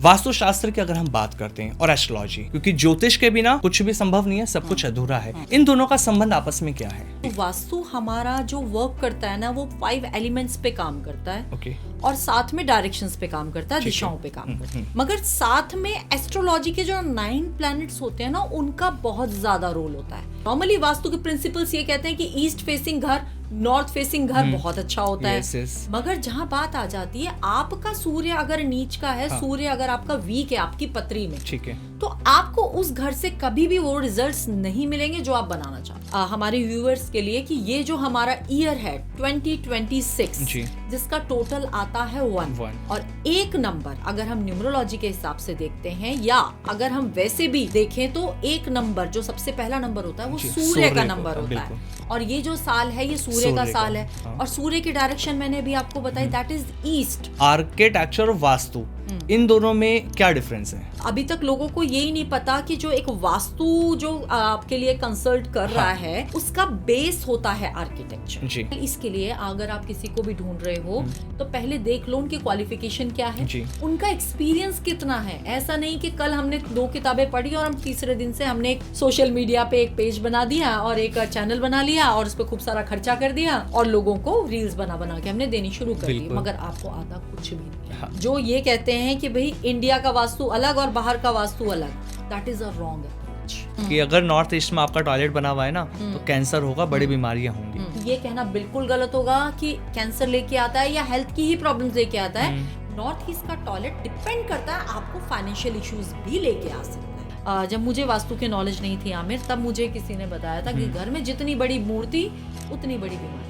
वास्तुशास्त्र की अगर हम बात करते हैं और एस्ट्रोलॉजी, क्योंकि ज्योतिष के बिना कुछ भी संभव नहीं है, सब कुछ अधूरा है, इन दोनों का संबंध आपस में क्या है? तो वास्तु हमारा जो वर्क करता है ना, वो 5 एलिमेंट्स पे काम करता है। ओके। और साथ में डायरेक्शंस पे काम करता है, दिशाओं पे काम करता है। मगर साथ में एस्ट्रोलॉजी के जो 9 प्लैनेट्स होते हैं ना, उनका बहुत ज्यादा रोल होता है। नॉर्मली वास्तु के प्रिंसिपल्स ये कहते हैं कि ईस्ट फेसिंग घर, नॉर्थ फेसिंग घर बहुत अच्छा होता है। मगर जहाँ बात आ जाती है, आपका सूर्य अगर नीच का है, सूर्य अगर आपका वीक है आपकी पत्री में, ठीक है, तो आपको उस घर से कभी भी वो रिजल्ट्स नहीं मिलेंगे जो आप बनाना चाहते हैं। हमारे व्यूअर्स के लिए कि ये जो हमारा ईयर है 2026, जिसका टोटल आता है 1 और एक नंबर अगर हम न्यूमरोलॉजी के हिसाब से देखते हैं, या अगर हम वैसे भी देखें तो एक नंबर जो सबसे पहला नंबर होता है वो सूर्य का नंबर होता है। और ये जो साल है ये सूर्य का साल है। और सूर्य की डायरेक्शन मैंने भी आपको बताई, दैट इज ईस्ट। आर्किटेक्चर और वास्तु, इन दोनों में क्या डिफरेंस है? अभी तक लोगों को यही नहीं पता कि जो एक वास्तु जो आपके लिए कंसल्ट कर रहा है, उसका बेस होता है आर्किटेक्चर जी। इसके लिए अगर आप किसी को भी ढूंढ रहे हो तो पहले देख लो उनकी क्वालिफिकेशन क्या है जी। उनका एक्सपीरियंस कितना है। ऐसा नहीं कि कल हमने 2 किताबें पढ़ी और हम तीसरे दिन से हमने एक सोशल मीडिया पे एक पेज बना दिया और एक चैनल बना लिया और उस पर खूब सारा खर्चा कर दिया और लोगों को रील्स बना के हमने देनी शुरू कर दी, मगर आपको आता कुछ भी नहीं। जो ये कहते हैं कि भाई इंडिया का वास्तु अलग और बाहर का वास्तु अलग, that is a wrong approach. कि अगर नॉर्थ ईस्ट में आपका टॉयलेट बना हुआ है ना, तो कैंसर होगा, बड़ी बीमारियां होंगी। ये कहना बिल्कुल गलत होगा कि कैंसर लेके आता है या हेल्थ की ही प्रॉब्लम्स लेके आता है। नॉर्थ ईस्ट का टॉयलेट डिपेंड करता है, आपको फाइनेंशियल इश्यूज भी लेके आ सकता है। जब मुझे वास्तु की नॉलेज नहीं थी आमिर, तब मुझे किसी ने बताया था कि घर में जितनी बड़ी मूर्ति उतनी बड़ी बीमारी।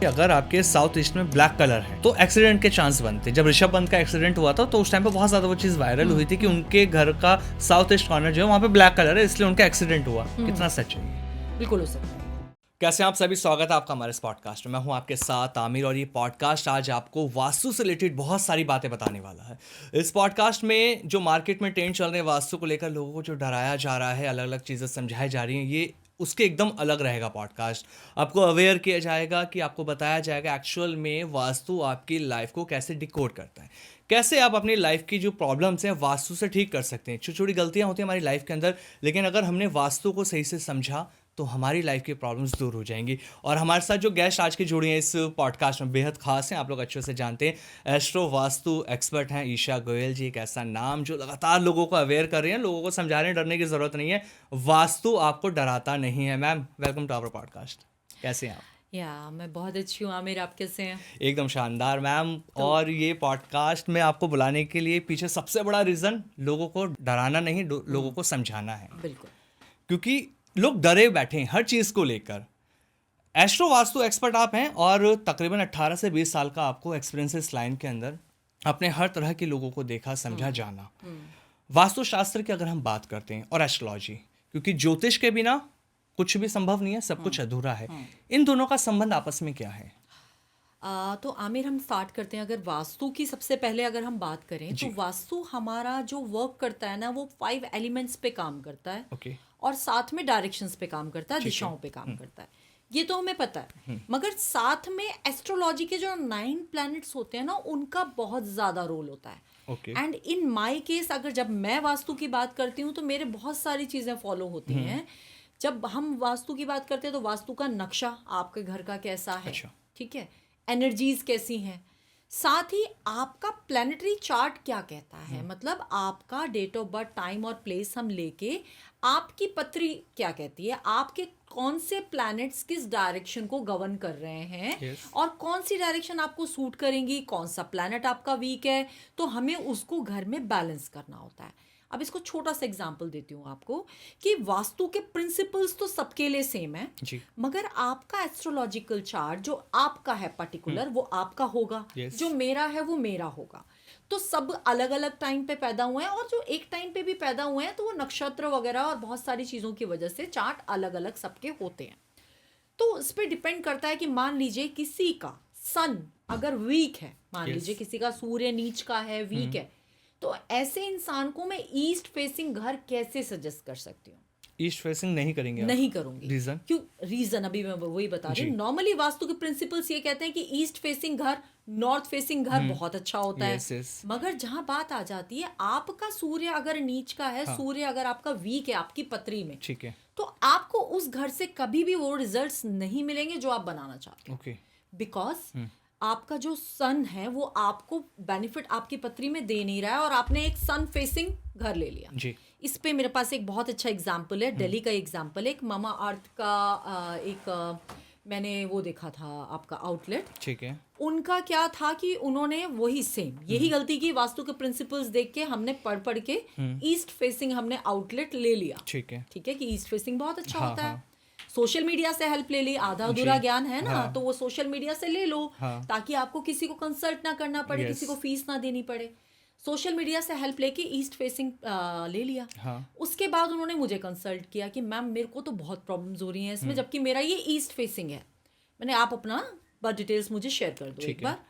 अगर आपके साउथ ईस्ट में ब्लैक कलर है तो एक्सीडेंट के चांस बनते। जब ऋषभ पंत का एक्सीडेंट हुआ था तो उस टाइम पे बहुत ज्यादा वो चीज वायरल हुई थी कि उनके घर का साउथ ईस्ट कॉर्नर जो है वहाँ पे ब्लैक कलर है, इसलिए उनका एक्सीडेंट हुआ। कितना सच है? बिल्कुल हो सकता है। कैसे आप सभी, स्वागत है आपका हमारे इस पॉडकास्ट में। मैं हूं आपके साथ आमिर और ये पॉडकास्ट आज आपको वास्तु से रिलेटेड बहुत सारी बातें बताने वाला है। इस पॉडकास्ट में जो मार्केट में ट्रेंड चल रहे हैं वास्तु को लेकर, लोगों को जो डराया जा रहा है, अलग अलग चीज़ें समझाई जा रही हैं, ये उसके एकदम अलग रहेगा पॉडकास्ट। आपको अवेयर किया जाएगा कि आपको बताया जाएगा एक्चुअल में वास्तु आपकी लाइफ को कैसे डिकोड करता है, कैसे आप अपनी लाइफ की जो प्रॉब्लम्स हैं वास्तु से ठीक कर सकते हैं। छोटी छोटी गलतियां होती हैं हमारी लाइफ के अंदर, लेकिन अगर हमने वास्तु को सही से समझा तो हमारी लाइफ की प्रॉब्लम्स दूर हो जाएंगी। और हमारे साथ जो गेस्ट आज के जुड़े हैं इस पॉडकास्ट में बेहद खास हैं, आप लोग अच्छे से जानते हैं। एस्ट्रो वास्तु एक्सपर्ट हैं ईशा गोयल जी। एक ऐसा नाम जो लगातार लोगों को अवेयर कर रहे हैं, लोगों को समझा रहे हैं डरने की ज़रूरत नहीं है, वास्तु आपको डराता नहीं है। Ma'am, welcome to our podcast. कैसे हैं आप? या मैं बहुत अच्छी हूँ आमिर, आप कैसे हैं? एकदम शानदार मैम। और ये पॉडकास्ट में आपको बुलाने के लिए पीछे सबसे बड़ा रीज़न लोगों को डराना नहीं, लोगों को समझाना है। बिल्कुल, क्योंकि लोग डरे बैठे हैं हर चीज़ को लेकर। एस्ट्रो वास्तु एक्सपर्ट आप हैं और तकरीबन 18 से 20 साल का आपको एक्सपीरियंस इस लाइन के अंदर, आपने हर तरह के लोगों को देखा, समझा, जाना। वास्तुशास्त्र की अगर हम बात करते हैं और एस्ट्रोलॉजी, क्योंकि ज्योतिष के बिना कुछ भी संभव नहीं है, सब कुछ अधूरा है, इन दोनों का संबंध आपस में क्या है? तो आमिर हम स्टार्ट करते हैं। अगर वास्तु की सबसे पहले अगर हम बात करें तो वास्तु हमारा जो वर्क करता है ना, वो 5 एलिमेंट्स पे काम करता है। ओके। और साथ में डायरेक्शंस पे काम करता है, दिशाओं पे काम करता है, ये तो हमें पता है। मगर साथ में एस्ट्रोलॉजी के जो 9 प्लैनेट्स होते हैं ना, उनका बहुत ज्यादा रोल होता है। एंड इन माय केस अगर जब मैं वास्तु की बात करती हूँ तो मेरे बहुत सारी चीजें फॉलो होती हैं। जब हम वास्तु की बात करते हैं तो वास्तु का नक्शा आपके घर का कैसा है, ठीक है, एनर्जीज कैसी हैं, साथ ही आपका प्लैनेटरी चार्ट क्या कहता है, मतलब आपका डेट ऑफ बर्थ, टाइम और प्लेस हम लेके आपकी पत्री क्या कहती है, आपके कौन से प्लैनेट्स किस डायरेक्शन को गवर्न कर रहे हैं और कौन सी डायरेक्शन आपको सूट करेंगी, कौन सा प्लैनेट आपका वीक है, तो हमें उसको घर में बैलेंस करना होता है। अब इसको छोटा सा एग्जांपल देती हूँ आपको कि वास्तु के प्रिंसिपल्स तो सबके लिए सेम है जी। मगर आपका एस्ट्रोलॉजिकल चार्ट जो आपका है पर्टिकुलर, वो आपका होगा, जो मेरा है वो मेरा होगा। तो सब अलग अलग टाइम पे पैदा हुए हैं, और जो एक टाइम पे भी पैदा हुए हैं तो वो नक्षत्र वगैरह और बहुत सारी चीज़ों की वजह से चार्ट अलग अलग सबके होते हैं। तो उस पर डिपेंड करता है कि मान लीजिए किसी का सन अगर वीक है, मान लीजिए किसी का सूर्य नीच का है, वीक है, तो ऐसे इंसान को मैं ईस्ट फेसिंग घर कैसे सजेस्ट कर सकती हूँ? ईस्ट फेसिंग नहीं करेंगे आप? नहीं करूंगी। रीजन? क्यों रीजन अभी मैं वही बता रही हूँ। नॉर्मली वास्तु के प्रिंसिपल्स ये कहते हैं कि ईस्ट फेसिंग घर, नॉर्थ फेसिंग घर बहुत अच्छा होता Yes, है। yes. मगर जहां बात आ जाती है, आपका सूर्य अगर नीच का है, सूर्य अगर आपका वीक है आपकी पत्री में, ठीक है, तो आपको उस घर से कभी भी वो रिजल्ट्स नहीं मिलेंगे जो आप बनाना चाहते हैं। ओके, बिकॉज आपका जो सन है वो आपको बेनिफिट आपकी पत्री में दे नहीं रहा है, और आपने एक सन फेसिंग घर ले लिया जी। इस पे मेरे पास एक बहुत अच्छा एग्जाम्पल है, दिल्ली का एग्जाम्पल है। एक मामा अर्थ का मैंने वो देखा था आपका आउटलेट। ठीक है, उनका क्या था कि उन्होंने वही सेम यही गलती की, वास्तु के प्रिंसिपल्स देख के हमने पढ़ पढ़ के ईस्ट फेसिंग हमने आउटलेट ले लिया। ठीक है, ठीक है कि ईस्ट फेसिंग बहुत अच्छा हाँ, होता हाँ. है। सोशल मीडिया से हेल्प ले ली, आधा अधूरा ज्ञान है ना, हाँ. तो वो सोशल मीडिया से ले लो, हाँ. ताकि आपको किसी को कंसल्ट ना करना पड़े, Yes. किसी को फीस ना देनी पड़े। सोशल मीडिया से हेल्प लेके ईस्ट फेसिंग ले लिया। हाँ. उसके बाद उन्होंने मुझे कंसल्ट किया कि मैम मेरे को तो बहुत प्रॉब्लम्स हो रही हैं इसमें, जबकि मेरा ये ईस्ट फेसिंग है। मैंने आप अपना बर्थ डिटेल्स मुझे शेयर कर दो एक बार।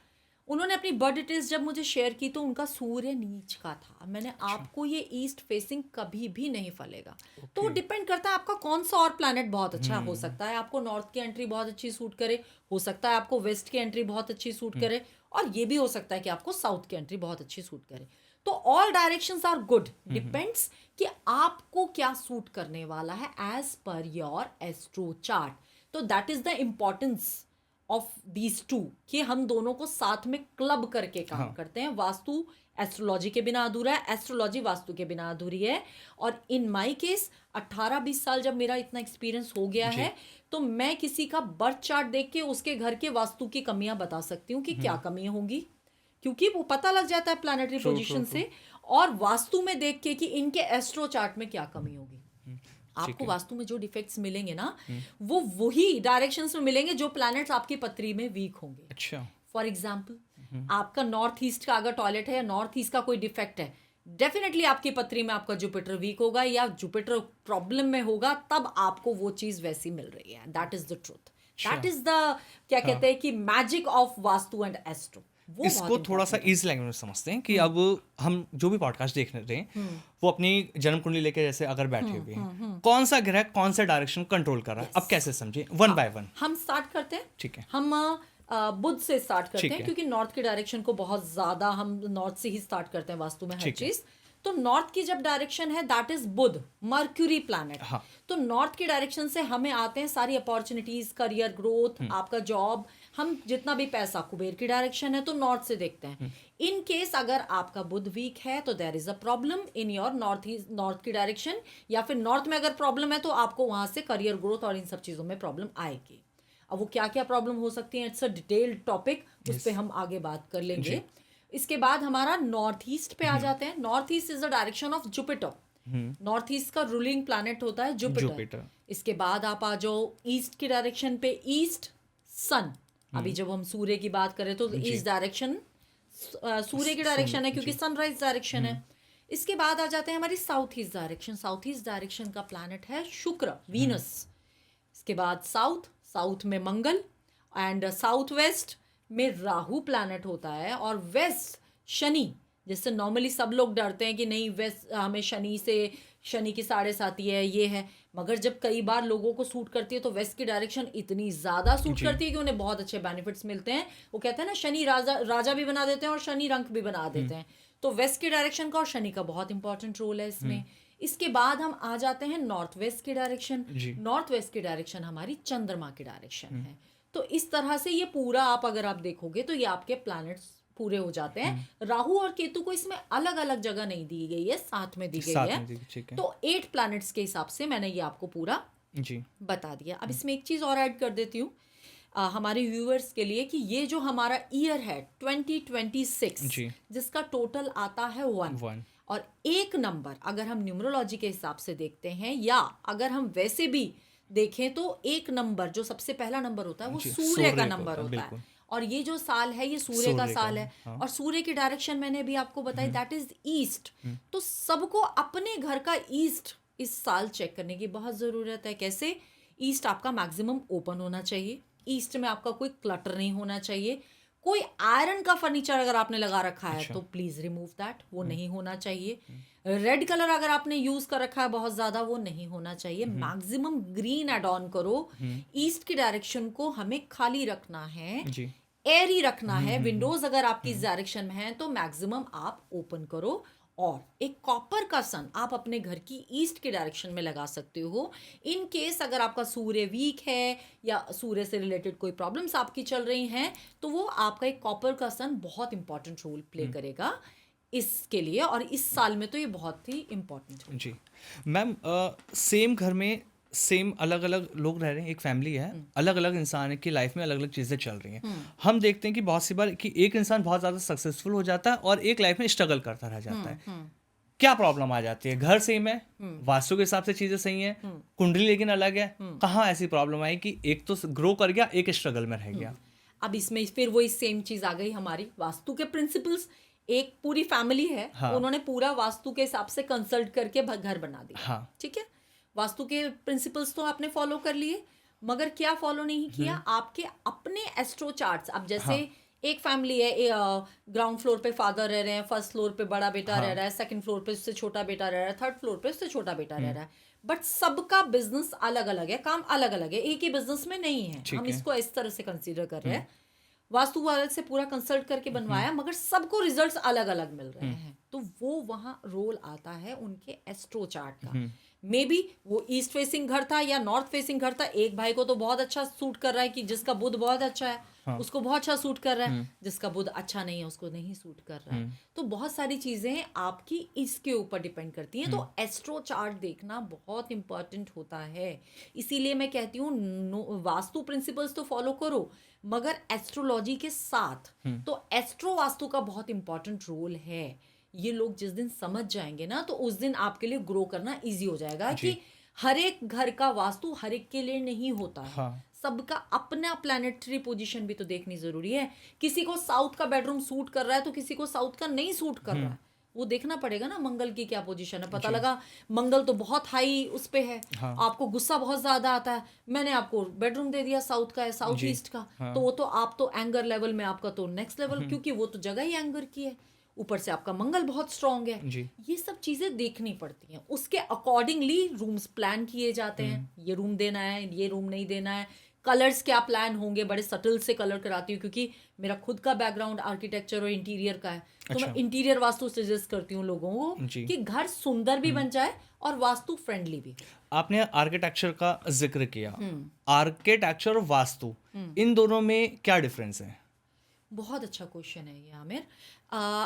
उन्होंने अपनी बर्थ डिटेल्स जब मुझे शेयर की तो उनका सूर्य नीच का था। मैंने आपको ये ईस्ट फेसिंग कभी भी नहीं फलेगा। तो डिपेंड करता है आपका कौन सा और प्लैनेट बहुत अच्छा हो सकता है। आपको नॉर्थ की एंट्री बहुत अच्छी सूट करे, हो सकता है आपको वेस्ट की एंट्री बहुत अच्छी सूट करे, और ये भी हो सकता है कि आपको साउथ की एंट्री बहुत अच्छी सूट करे। तो all directions are good, depends कि आपको क्या सूट करने वाला है as per your astro chart. तो that is the importance of these two, कि हम दोनों को साथ में क्लब करके काम करते हैं। वास्तु एस्ट्रोलॉजी के बिना अधूरा है, एस्ट्रोलॉजी वास्तु के बिना अधूरी है। और इन माय केस 18-20 साल जब मेरा इतना एक्सपीरियंस हो गया है, तो मैं किसी का बर्थ चार्ट देख के उसके घर के वास्तु की कमियां बता सकती हूँ कि क्या कमियां होंगी, क्योंकि वो पता लग जाता है प्लैनेटरी पोजीशन से, और वास्तु में देख के कि इनके एस्ट्रो चार्ट में क्या कमी होगी। आपको वास्तु में जो डिफेक्ट्स मिलेंगे ना, वो वही डायरेक्शंस में मिलेंगे जो प्लैनेट्स आपकी पत्री में वीक होंगे। अच्छा, फॉर एग्जाम्पल आपका नॉर्थ ईस्ट का अगर टॉयलेट है या नॉर्थ ईस्ट का कोई डिफेक्ट है, डेफिनेटली आपकी पत्री में आपका जुपिटर वीक होगा या जुपिटर प्रॉब्लम में होगा, तब आपको वो चीज वैसी मिल रही है। That is the truth, that is the क्या कहते हैं कि magic of vastu and astro. इसको थोड़ा सा इजी लैंग्वेज में समझते हैं कि अब हम जो भी पॉडकास्ट देख रहे हैं वो अपनी जन्म कुंडली लेके जैसे अगर बैठे हुए हैं, कौन सा ग्रह कौन सा डायरेक्शन कंट्रोल कर रहा है, अब कैसे समझे वन बाय वन। हम स्टार्ट करते हैं। ठीक है, हम बुध से स्टार्ट करते हैं, क्योंकि नॉर्थ के डायरेक्शन को बहुत ज्यादा हम नॉर्थ से ही स्टार्ट करते हैं वास्तु में हर चीज। तो नॉर्थ की जब डायरेक्शन है that is Budh, Mercury planet. तो नॉर्थ की डायरेक्शन से हमें आते हैं सारी अपॉर्चुनिटीज, करियर ग्रोथ, आपका जॉब, हम जितना भी पैसा। कुबेर की डायरेक्शन है तो नॉर्थ से देखते हैं। इन केस अगर आपका बुध वीक है तो there is a problem in your north की डायरेक्शन, या फिर नॉर्थ में अगर प्रॉब्लम है तो आपको वहां से करियर ग्रोथ और इन सब चीजों में प्रॉब्लम आएगी। अब वो क्या क्या प्रॉब्लम हो सकती है, इट्स अ डिटेल्ड टॉपिक, उस पर हम आगे बात कर लेंगे। इसके बाद हमारा नॉर्थ ईस्ट पे आ जाते हैं। North east is the direction of Jupiter. North east का रूलिंग प्लैनेट होता है जुपिटर। इसके बाद आप आ जाओ ईस्ट की डायरेक्शन पे, ईस्ट सन। अभी जब हम सूर्य की बात करें तो ईस्ट डायरेक्शन सूर्य की डायरेक्शन है, क्योंकि सनराइज डायरेक्शन है। इसके बाद आ जाते हैं हमारी south east direction. South east direction का प्लैनेट है शुक्र, वीनस। इसके बाद साउथ में मंगल, एंड साउथ वेस्ट में राहु प्लैनेट होता है, और वेस्ट शनि। जैसे नॉर्मली सब लोग डरते हैं कि नहीं वेस्ट हमें शनि की 7.5 है, ये है, मगर जब कई बार लोगों को सूट करती है तो वेस्ट की डायरेक्शन इतनी ज़्यादा सूट करती है कि उन्हें बहुत अच्छे बेनिफिट्स मिलते हैं। वो कहते हैं ना, शनि राजा भी बना देते हैं और शनि रंक भी बना देते हैं। तो वेस्ट की डायरेक्शन का और शनि का बहुत इंपॉर्टेंट रोल है इसमें। इसके बाद हम आ जाते हैं नॉर्थ वेस्ट की डायरेक्शन। नॉर्थ वेस्ट की डायरेक्शन हमारी चंद्रमा की डायरेक्शन है। तो इस तरह से ये पूरा आप अगर आप देखोगे तो ये आपके प्लैनेट्स पूरे हो जाते हैं। राहु और केतु को इसमें अलग अलग जगह नहीं दी गई है, साथ में दी गई है। तो 8 प्लैनेट्स के हिसाब से मैंने ये आपको पूरा बता दिया। अब इसमें एक चीज और ऐड कर देती हूँ हमारे व्यूअर्स के लिए, कि ये जो हमारा ईयर है 2026 जिसका टोटल आता है 1, और एक नंबर अगर हम न्यूमरोलॉजी के हिसाब से देखते हैं, या अगर हम वैसे भी देखें तो एक नंबर जो सबसे पहला नंबर होता है वो सूर्य का नंबर होता है। और ये जो साल है ये सूर्य का साल है। और सूर्य की डायरेक्शन मैंने भी आपको बताई, दैट इज ईस्ट। तो सबको अपने घर का ईस्ट इस साल चेक करने की बहुत ज़रूरत है। कैसे? ईस्ट आपका मैक्सिमम ओपन होना चाहिए, ईस्ट में आपका कोई क्लटर नहीं होना चाहिए, कोई आयरन का फर्नीचर अगर आपने लगा रखा है तो प्लीज रिमूव दैट, वो नहीं होना चाहिए। रेड कलर अगर आपने यूज कर रखा है बहुत ज्यादा, वो नहीं होना चाहिए। मैक्सिमम ग्रीन ऐड ऑन करो। ईस्ट की डायरेक्शन को हमें खाली रखना है, एयरी रखना है। विंडोज अगर आपकी इस डायरेक्शन में है तो मैक्सिमम आप ओपन करो। और एक कॉपर का सन आप अपने घर की ईस्ट के डायरेक्शन में लगा सकते हो। इन केस अगर आपका सूर्य वीक है या सूर्य से रिलेटेड कोई प्रॉब्लम्स आपकी चल रही हैं, तो वो आपका एक कॉपर का सन बहुत इंपॉर्टेंट रोल प्ले करेगा इसके लिए। और इस साल में तो ये बहुत ही इम्पोर्टेंट है। जी मैम, सेम घर में सेम अलग अलग लोग रह रहे हैं, एक फैमिली है, अलग अलग इंसान की लाइफ में अलग अलग चीज़ें चल रही हैं। हम देखते हैं कि बहुत सी बार कि एक इंसान बहुत ज़्यादा सक्सेसफुल हो जाता है और एक लाइफ में स्ट्रगल करता रह जाता है। क्या प्रॉब्लम आ जाती है? घर सेम है, वास्तु के हिसाब से चीज़ें सही हैं, कुंडली लेकिन अलग है। कहाँ ऐसी प्रॉब्लम आई कि एक तो ग्रो कर गया, एक स्ट्रगल में रह गया? अब इसमें फिर वही सेम चीज़ आ गई हमारी वास्तु के प्रिंसिपल्स। एक पूरी फैमिली है, उन्होंने पूरा वास्तु के हिसाब से कंसल्ट करके घर बना दिया। ठीक है, वास्तु के प्रिंसिपल्स तो आपने फॉलो कर लिए, मगर क्या फॉलो नहीं किया? आपके अपने एस्ट्रो चार्ट्स। अब जैसे एक फैमिली है, ग्राउंड फ्लोर पे फादर रह रहे हैं, फर्स्ट फ्लोर पे बड़ा बेटा रह रहा है, सेकंड फ्लोर पे उससे छोटा बेटा रह रहा है, थर्ड फ्लोर पे उससे छोटा बेटा रह रहा है, बट सबका बिजनेस अलग अलग है, काम अलग अलग है, एक ही बिजनेस में नहीं है। हम इसको इस तरह से कंसीडर कर रहे हैं। वास्तु वाले से पूरा कंसल्ट करके बनवाया, मगर सबको रिजल्ट्स अलग अलग मिल रहे हैं। तो वो वहाँ रोल आता है उनके एस्ट्रो चार्ट का। मे बी वो ईस्ट फेसिंग घर था या नॉर्थ फेसिंग घर था। एक भाई को तो बहुत अच्छा सूट कर रहा है कि जिसका बुध बहुत अच्छा है, उसको बहुत अच्छा सूट कर रहा है। जिसका बुध अच्छा नहीं है उसको नहीं सूट कर रहा है। तो बहुत सारी चीजें आपकी इसके ऊपर डिपेंड करती हैं। तो एस्ट्रो चार्ट देखना बहुत इंपॉर्टेंट होता है। इसीलिए मैं कहती हूँ वास्तु प्रिंसिपल्स तो फॉलो करो, मगर एस्ट्रोलॉजी के साथ। तो एस्ट्रो वास्तु का बहुत इंपॉर्टेंट रोल है। ये लोग जिस दिन समझ जाएंगे ना, तो उस दिन आपके लिए ग्रो करना इजी हो जाएगा कि हर एक घर का वास्तु हर एक के लिए नहीं होता है। सबका अपना प्लैनेटरी पोजीशन भी तो देखनी जरूरी है। किसी को साउथ का बेडरूम सूट कर रहा है तो किसी को साउथ का नहीं सूट कर रहा है। वो देखना पड़ेगा ना मंगल की क्या पोजीशन है। पता लगा मंगल तो बहुत हाई उस पे है, आपको गुस्सा बहुत ज्यादा आता है, मैंने आपको बेडरूम दे दिया साउथ का है, साउथ ईस्ट का, तो वो तो आप तो एंगर लेवल में आपका तो नेक्स्ट लेवल, क्योंकि वो तो जगह ही एंगर की है। ऊपर से आपका मंगल बहुत स्ट्रांग है। ये सब चीजें देखनी पड़ती हैं। उसके अकॉर्डिंगली रूम्स प्लान किए जाते हैं। ये रूम देना है, ये रूम नहीं देना है, कलर्स क्या प्लान होंगे। बड़े सटल से कलर कराती हूँ क्योंकि मेरा खुद का बैकग्राउंड आर्किटेक्चर और इंटीरियर का है। तो मैं इंटीरियर वास्तु सजेस्ट करती हूँ लोगों को कि घर सुंदर भी बन जाए और वास्तु फ्रेंडली भी। आपने आर्किटेक्चर का जिक्र किया, आर्किटेक्चर और वास्तु इन दोनों में क्या डिफरेंस है? बहुत अच्छा क्वेश्चन है ये आमिर।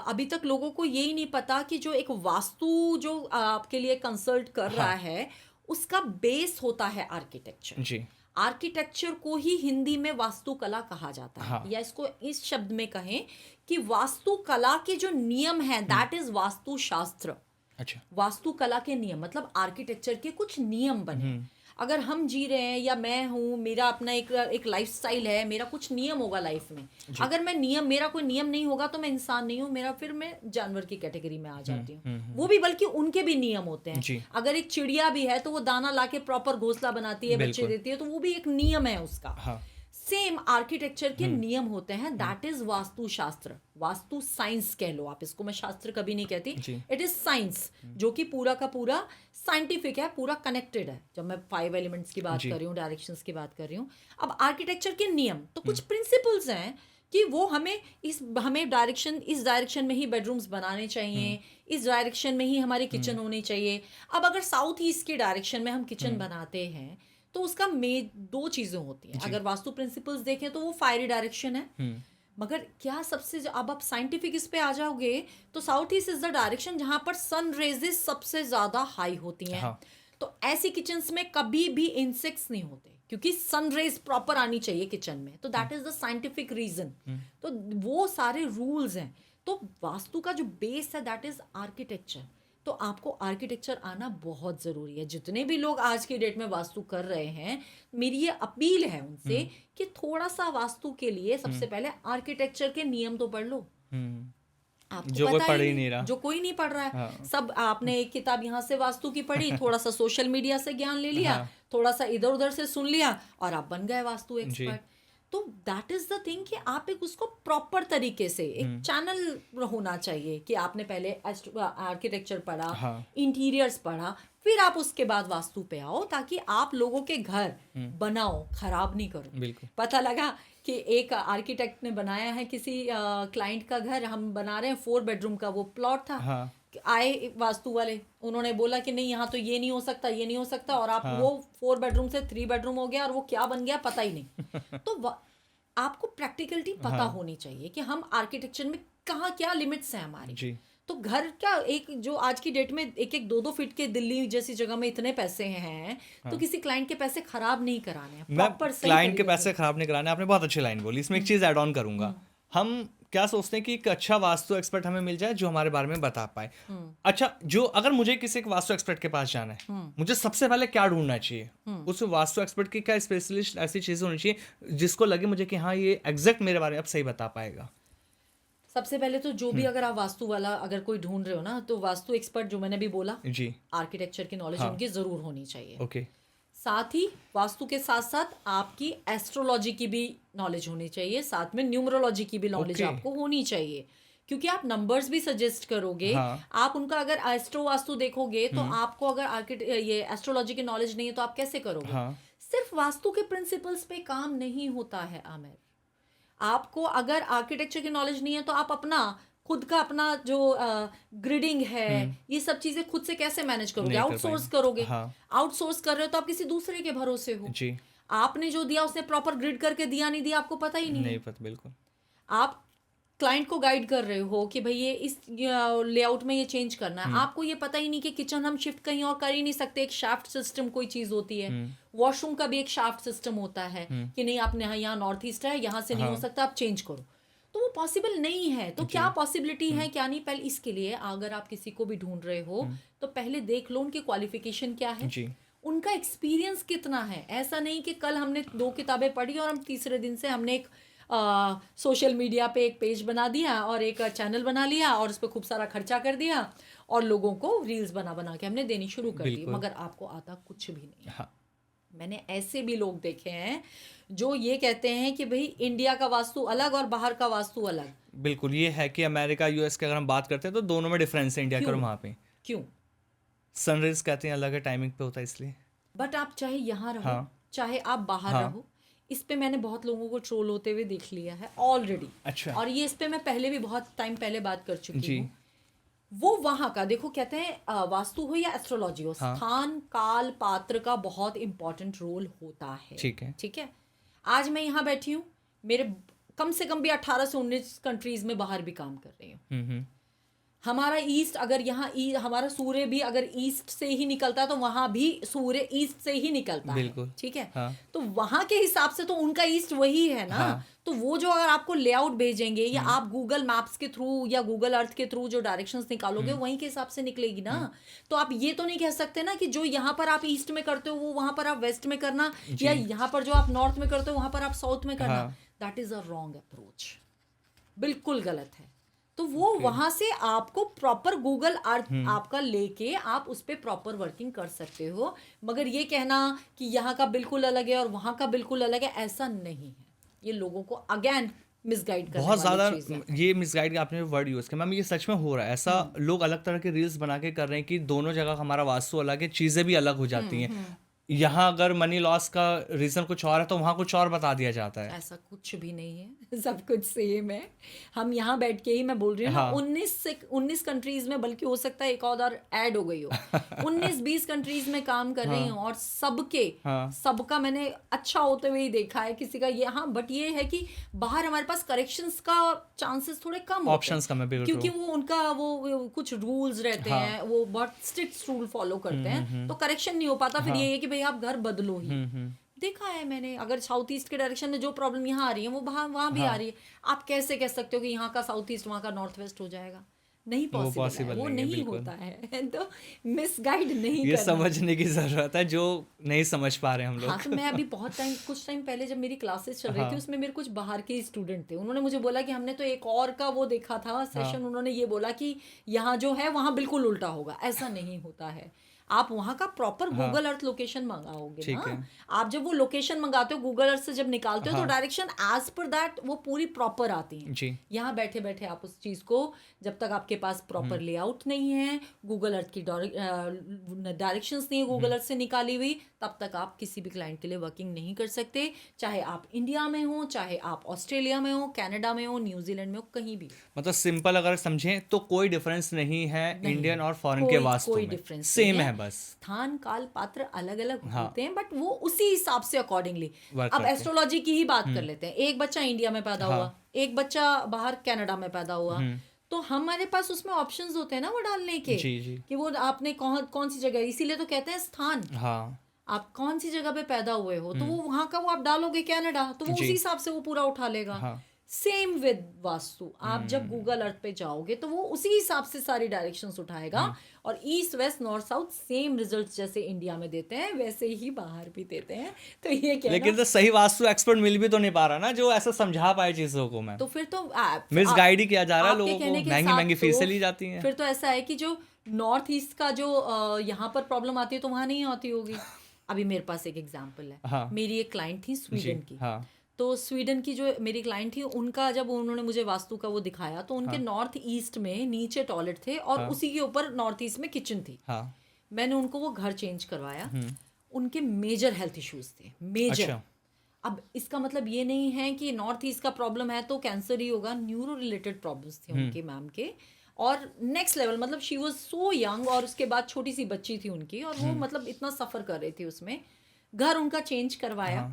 अभी तक लोगों को यही नहीं पता कि जो एक वास्तु जो आपके लिए कंसल्ट कर रहा है उसका बेस होता है आर्किटेक्चर। जी, आर्किटेक्चर को ही हिंदी में वास्तुकला कहा जाता है। या इसको इस शब्द में कहें कि वास्तुकला के जो नियम है दैट इज वास्तु शास्त्र। अच्छा, वास्तुकला के नियम मतलब आर्किटेक्चर के कुछ नियम बने। अगर हम जी रहे हैं या मैं हूँ, मेरा अपना एक लाइफस्टाइल है, मेरा कुछ नियम होगा लाइफ में। अगर मेरा कोई नियम नहीं होगा तो मैं इंसान नहीं हूँ, फिर मैं जानवर की कैटेगरी में आ जाती हूँ। वो भी बल्कि उनके भी नियम होते हैं। अगर एक चिड़िया भी है तो वो दाना लाके प्रॉपर घोंसला बनाती है, बच्चे देती है, तो वो भी एक नियम है उसका। सेम आर्किटेक्चर के नियम होते हैं, दैट इज वास्तु शास्त्र। वास्तु साइंस कह लो आप इसको, मैं शास्त्र कभी नहीं कहती, इट इज साइंस, जो कि पूरा का पूरा साइंटिफिक है, पूरा कनेक्टेड है। जब मैं 5 एलिमेंट्स की बात कर रही हूँ, डायरेक्शंस की बात कर रही हूँ। अब आर्किटेक्चर के नियम तो कुछ प्रिंसिपल्स हैं कि वो हमें इस डायरेक्शन में ही बेडरूम्स बनाने चाहिए, इस डायरेक्शन में ही हमारी किचन होनी चाहिए। अब अगर साउथ ईस्ट की डायरेक्शन में हम किचन बनाते हैं तो उसका दो चीजें होती हैं। अगर वास्तु प्रिंसिपल्स देखें तो वो फायरी डायरेक्शन है, मगर क्या सबसे अब आप साइंटिफिक इस पे आ जाओगे तो south east is the direction जहां पर सन रेजेस सबसे ज्यादा हाई होती हैं। तो ऐसी किचन्स में कभी भी इंसेक्ट्स नहीं होते क्योंकि सन रेज प्रॉपर आनी चाहिए किचन में। तो that is the scientific reason. तो वो सारे रूल्स हैं। तो वास्तु का जो बेस है दैट इज आर्किटेक्चर। तो आपको आर्किटेक्चर आना बहुत ज़रूरी है। जितने भी लोग आज की डेट में वास्तु कर रहे हैं, मेरी ये अपील है उनसे कि थोड़ा सा वास्तु के लिए सबसे पहले आर्किटेक्चर के नियम तो पढ़ लो। आपको जो कोई पढ़ ही नहीं रहा, जो कोई नहीं पढ़ रहा है। हाँ। सब आपने एक किताब यहाँ से वास्तु की पढ़ी, थोड़ा सा सोशल मीडिया से ज्ञान ले लिया, थोड़ा सा इधर उधर से सुन लिया और आप बन गए वास्तु एक्सपर्ट। तो दैट इज द थिंग कि आप एक उसको प्रॉपर तरीके से एक चैनल होना चाहिए कि आपने पहले आर्किटेक्चर पढ़ा, इंटीरियर्स पढ़ा, फिर आप उसके बाद वास्तु पे आओ, ताकि आप लोगों के घर बनाओ, खराब नहीं करो। पता लगा कि एक आर्किटेक्ट ने बनाया है किसी क्लाइंट का घर, हम बना रहे हैं 4 बेडरूम का वो प्लॉट था, आए वास्तु वाले, उन्होंने बोला कि नहीं यहाँ तो ये नहीं हो सकता, ये नहीं हो सकता, और आप वो 4 बेडरूम से 3 बेडरूम हो गया और वो क्या बन गया पता ही नहीं। तो आपको प्रैक्टिकलिटी पता होनी चाहिए कि हम आर्किटेक्चर में कहाँ क्या लिमिट्स हैं हमारी। तो घर क्या, एक जो आज की डेट में 1-2 फीट के दिल्ली जैसी जगह में इतने पैसे हैं, तो किसी क्लाइंट के पैसे खराब नहीं कराने हैं, प्रॉपर क्लाइंट के पैसे खराब नहीं कराने। आपने बहुत अच्छी लाइन बोली, इसमें एक चीज ऐड ऑन करूंगा। हम क्या सोचते हैं कि एक अच्छा वास्तु एक्सपर्ट हमें मिल जाए जो हमारे बारे में बता पाए। अच्छा, जो अगर मुझे किसी एक वास्तु एक्सपर्ट के पास जाना है, मुझे सबसे पहले क्या ढूंढना चाहिए? उस वास्तु एक्सपर्ट की क्या स्पेशलिस्ट ऐसी चीजें होनी चाहिए जिसको लगे मुझे कि हाँ ये एग्जैक्ट मेरे बारे में अब सही बता पाएगा? सबसे पहले तो जो भी अगर आप वास्तु वाला अगर कोई ढूंढ रहे हो ना, तो वास्तु एक्सपर्ट जो मैंने भी बोला जी, आर्किटेक्चर की नॉलेज उनकी जरूर होनी चाहिए। ओके। साथ ही वास्तु के साथ साथ आपकी एस्ट्रोलॉजी की भी नॉलेज होनी चाहिए, साथ में न्यूमरोलॉजी की भी नॉलेज आपको होनी चाहिए, क्योंकि आप नंबर्स भी सजेस्ट करोगे। आप उनका अगर एस्ट्रो वास्तु देखोगे तो आपको अगर ये एस्ट्रोलॉजी की नॉलेज नहीं है तो आप कैसे करोगे? सिर्फ वास्तु के प्रिंसिपल्स पे काम नहीं होता है आमिर। आपको अगर आर्किटेक्चर की नॉलेज नहीं है तो आप अपना खुद का अपना जो ग्रिडिंग है, ये सब चीजें खुद से कैसे मैनेज करोगे? आउटसोर्स करोगे। आउटसोर्स कर रहे हो तो आप किसी दूसरे के भरोसे हो जी। आपने जो दिया उसने प्रॉपर ग्रिड करके दिया नहीं दिया आपको पता ही नहीं पता। बिल्कुल। आप क्लाइंट को गाइड कर रहे हो कि भाई ये इस लेआउट में ये चेंज करना है, आपको ये पता ही नहीं कि किचन हम शिफ्ट कहीं और कर ही नहीं सकते, एक शाफ्ट सिस्टम कोई चीज होती है, वॉशरूम का भी एक शाफ्ट सिस्टम होता है कि नहीं आपने यहाँ नॉर्थ ईस्ट है, यहाँ से नहीं हो सकता, आप चेंज करो, तो वो पॉसिबल नहीं है। तो क्या पॉसिबिलिटी है क्या नहीं, पहले इसके लिए अगर आप किसी को भी ढूंढ रहे हो तो पहले देख लो उनकी क्वालिफिकेशन क्या है जी। उनका एक्सपीरियंस कितना है। ऐसा नहीं कि कल हमने 2 किताबें पढ़ी और हम तीसरे दिन से हमने एक सोशल मीडिया पे एक पेज बना दिया और एक चैनल बना लिया और उस पर खूब सारा खर्चा कर दिया और लोगों को रील्स बना बना के हमने देनी शुरू कर दी, मगर आपको आता कुछ भी नहीं। हाँ। मैंने ऐसे भी लोग देखे हैं जो ये कहते हैं कि भाई इंडिया का वास्तु अलग और बाहर का वास्तु अलग। बिल्कुल, ये है कि अमेरिका यूएस के अगर हम बात करते हैं तो दोनों में डिफरेंस है इंडिया का और वहाँ पे। क्यों? सनराइज कहते हैं अलग है, टाइमिंग पे होता है इसलिए। बट आप चाहे यहाँ रहो चाहे आप बाहर रहो, इस पे मैंने बहुत लोगों को ट्रोल होते हुए देख लिया है ऑलरेडी। अच्छा। और ये इस पे मैं पहले भी बहुत टाइम पहले बात कर चुकी हूँ। वो वहां का देखो, कहते हैं वास्तु हो या एस्ट्रोलॉजी हो, स्थान काल पात्र का बहुत इंपॉर्टेंट रोल होता है। ठीक है। आज मैं यहाँ बैठी हूँ, मेरे कम से कम भी 18 से 19 कंट्रीज में बाहर भी काम कर रही हूँ। हमारा ईस्ट अगर यहाँ हमारा सूर्य भी अगर ईस्ट से ही निकलता है तो वहां भी सूर्य ईस्ट से ही निकलता है। ठीक है। हाँ। तो वहां के हिसाब से तो उनका ईस्ट वही है ना। हाँ। तो वो जो अगर आपको लेआउट भेजेंगे या आप गूगल मैप्स के थ्रू या गूगल अर्थ के थ्रू जो डायरेक्शंस निकालोगे वहीं के हिसाब से निकलेगी ना। तो आप ये तो नहीं कह सकते ना कि जो यहाँ पर आप ईस्ट में करते हो वो वहां पर आप वेस्ट में करना, या यहाँ पर जो आप नॉर्थ में करते हो वहां पर आप साउथ में करना। That is a wrong approach, बिल्कुल गलत है। तो वो वहां से आपको प्रॉपर गूगल अर्थ आपका लेके आप उस पर प्रॉपर वर्किंग कर सकते हो, मगर ये कहना कि यहाँ का बिल्कुल अलग है और वहां का बिल्कुल अलग है, ऐसा नहीं है। ये लोगों को अगेन मिसगाइड करने बहुत ज़्यादा ये मिसगाइड आपने वर्ड यूज़ किया मैम, ये सच में हो रहा है ऐसा। लोग अलग तरह के रील्स बना के कर रहे हैं कि दोनों जगह हमारा वास्तु अलग है, चीज़ें भी अलग हो जाती हैं। यहाँ अगर मनी लॉस का रीज़न कुछ और है तो वहाँ कुछ और बता दिया जाता है। ऐसा कुछ भी नहीं है, सब कुछ सेम है। हम यहाँ बैठ के ही मैं बोल रही हूँ ना, 19 कंट्रीज में, बल्कि हो सकता है एक और ऐड हो गई हो, 19-20 कंट्रीज में काम कर रही हूँ और सबका मैंने अच्छा होते हुए ही देखा है, किसी का ये। हाँ, बट ये है कि बाहर हमारे पास करेक्शंस का चांसेस थोड़े कम, ऑप्शंस कम है, क्योंकि वो उनका वो कुछ रूल्स रहते हैं, वो बहुत स्ट्रिक्ट रूल फॉलो करते हैं, तो करेक्शन नहीं हो पाता। फिर ये है कि भाई आप घर बदलो ही। देखा है मैंने, अगर साउथ ईस्ट के डायरेक्शन में जो प्रॉब्लम यहाँ आ रही है वो वहाँ भी आ रही है। आप कैसे कह सकते हो कि यहाँ का साउथ ईस्ट वहाँ का नॉर्थ वेस्ट हो जाएगा? नहीं पॉसिबल, वो नहीं होता है। तो मिसगाइड नहीं ये समझने की जरूरत है जो नहीं समझ पा रहे हैं हम लोग। हाँ, तो मैं अभी कुछ टाइम पहले जब मेरी क्लासेस चल रही थी उसमें मेरे कुछ बाहर के स्टूडेंट थे, उन्होंने मुझे बोला कि हमने तो एक और का वो देखा था सेशन, उन्होंने ये बोला कि यहाँ जो है वहाँ बिल्कुल उल्टा होगा। ऐसा नहीं होता है। आप वहाँ का प्रॉपर गूगल अर्थ लोकेशन मंगाओगे ठीक ना। है। आप जब वो लोकेशन मंगाते हो गूगल अर्थ से जब निकालते हो तो डायरेक्शन एज पर दैट वो पूरी प्रॉपर आती है। जी। यहाँ बैठे बैठे आप उस चीज़ को, जब तक आपके पास प्रॉपर लेआउट नहीं है, गूगल अर्थ की डायरेक्शंस नहीं है गूगल अर्थ से निकाली हुई, तब तक आप किसी भी क्लाइंट के लिए वर्किंग नहीं कर सकते, चाहे आप इंडिया में हो, चाहे आप ऑस्ट्रेलिया में हो, कनाडा में हो, न्यूजीलैंड में हो, कहीं भी। मतलब सिंपल अगर समझें तो कोई डिफरेंस नहीं है इंडियन और फॉरेन के वास्तु कोई में, डिफरेंस सेम है बस। स्थान काल पात्र अलग अलग होते हैं, बट वो उसी हिसाब से अकॉर्डिंगली। वर्क अब करते हैं। एस्ट्रोलॉजी की ही बात कर लेते हैं। एक बच्चा इंडिया में पैदा हुआ, एक बच्चा बाहर कनाडा में पैदा हुआ, तो हमारे पास उसमें ऑप्शंस होते हैं ना वो डालने के, जी जी। कि वो आपने कौन सी जगह, इसीलिए तो कहते हैं स्थान। हाँ। आप कौन सी जगह पे पैदा हुए हो, तो वो वहां का वो आप डालोगे कनाडा, तो वो जी। उसी हिसाब से वो पूरा उठा लेगा। हाँ। सेम विद वास्तु, आप जब गूगल अर्थ पे जाओगे तो वो उसी हिसाब से सारी डायरेक्शंस उठाएगा, और east west north south same results जैसे इंडिया में देते हैं वैसे ही बाहर भी देते हैं। तो ये क्या, लेकिन तो सही वास्तु एक्सपर्ट मिल भी तो नहीं पा रहा ना, जो ऐसा समझा पाए चीजों को। मैं तो फिर तो मिसगाइड ही किया जा रहा है आपके लोगों को, कहने के महंगी साथ महंगी तो फीसें ली जाती हैं। फिर तो ऐसा है कि जो नॉर्थ ईस्ट का जो यहाँ पर प्रॉब्लम आती है तो वहाँ नहीं आती होगी। अभी मेरे पास एक एग्जांपल है। हाँ। मेरी एक क्लाइंट थी स्वीडन की। हाँ। तो स्वीडन की जो मेरी क्लाइंट थी, उनका जब उन्होंने मुझे वास्तु का वो दिखाया, तो उनके नॉर्थ ईस्ट में नीचे टॉयलेट थे और उसी के ऊपर नॉर्थ ईस्ट में किचन थी। हाँ। मैंने उनको वो घर चेंज करवाया। उनके मेजर हेल्थ इश्यूज थे, मेजर। अच्छा। अब इसका मतलब ये नहीं है कि नॉर्थ ईस्ट का प्रॉब्लम है तो कैंसर ही होगा। न्यूरो रिलेटेड प्रॉब्लम्स थे उनके मैम के, और नेक्स्ट लेवल, मतलब शी वाज सो यंग, और उसके बाद छोटी सी बच्ची थी उनकी, और वो मतलब इतना सफ़र कर रही थी उसमें। घर उनका चेंज करवाया,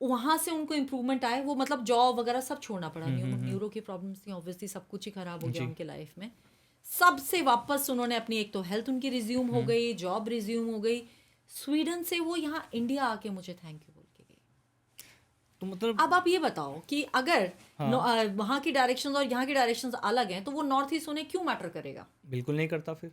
वहाँ से उनको इम्प्रूवमेंट आए। वो मतलब जॉब वगैरह सब छोड़ना पड़ा, न्यूरो की प्रॉब्लम्स थी, ऑब्वियसली सब कुछ ही खराब हो गया उनके लाइफ में। सबसे वापस उन्होंने अपनी, एक तो हेल्थ उनकी रिज्यूम हो गई, जॉब रिज्यूम हो गई। स्वीडन से वो यहाँ इंडिया आके मुझे थैंक यू बोल के गई। तो मतलब अब आप ये बताओ कि अगर वहाँ की डायरेक्शंस और यहाँ की डायरेक्शंस अलग हैं, तो वो नॉर्थ ईस्ट उन्हें क्यों मैटर करेगा? बिल्कुल नहीं करता फिर।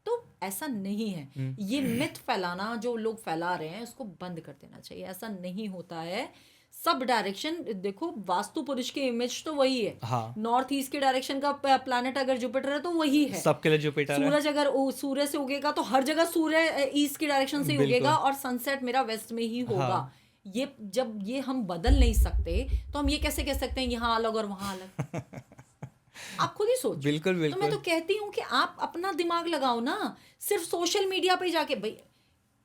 तो ऐसा नहीं है। ये मिथ फैलाना जो लोग फैला रहे हैं, उसको बंद कर देना चाहिए। ऐसा नहीं होता है। सब डायरेक्शन देखो, वास्तु पुरुष की इमेज तो वही है। हाँ। नॉर्थ ईस्ट के डायरेक्शन का प्लैनेट अगर जुपिटर है तो वही है। सबके लिए जुपिटर है। सूरज अगर सूर्य से उगेगा तो हर जगह सूर्य ईस्ट की डायरेक्शन से उगेगा, और सनसेट मेरा वेस्ट में ही होगा। हाँ। ये जब ये हम बदल नहीं सकते, तो हम ये कैसे कह सकते हैं यहाँ अलग और वहाँ अलग? आप खुद ही सोचो। बिल्कुल तो बिल्कुल। मैं तो कहती हूँ कि आप अपना दिमाग लगाओ ना। सिर्फ सोशल मीडिया पे जाके, भाई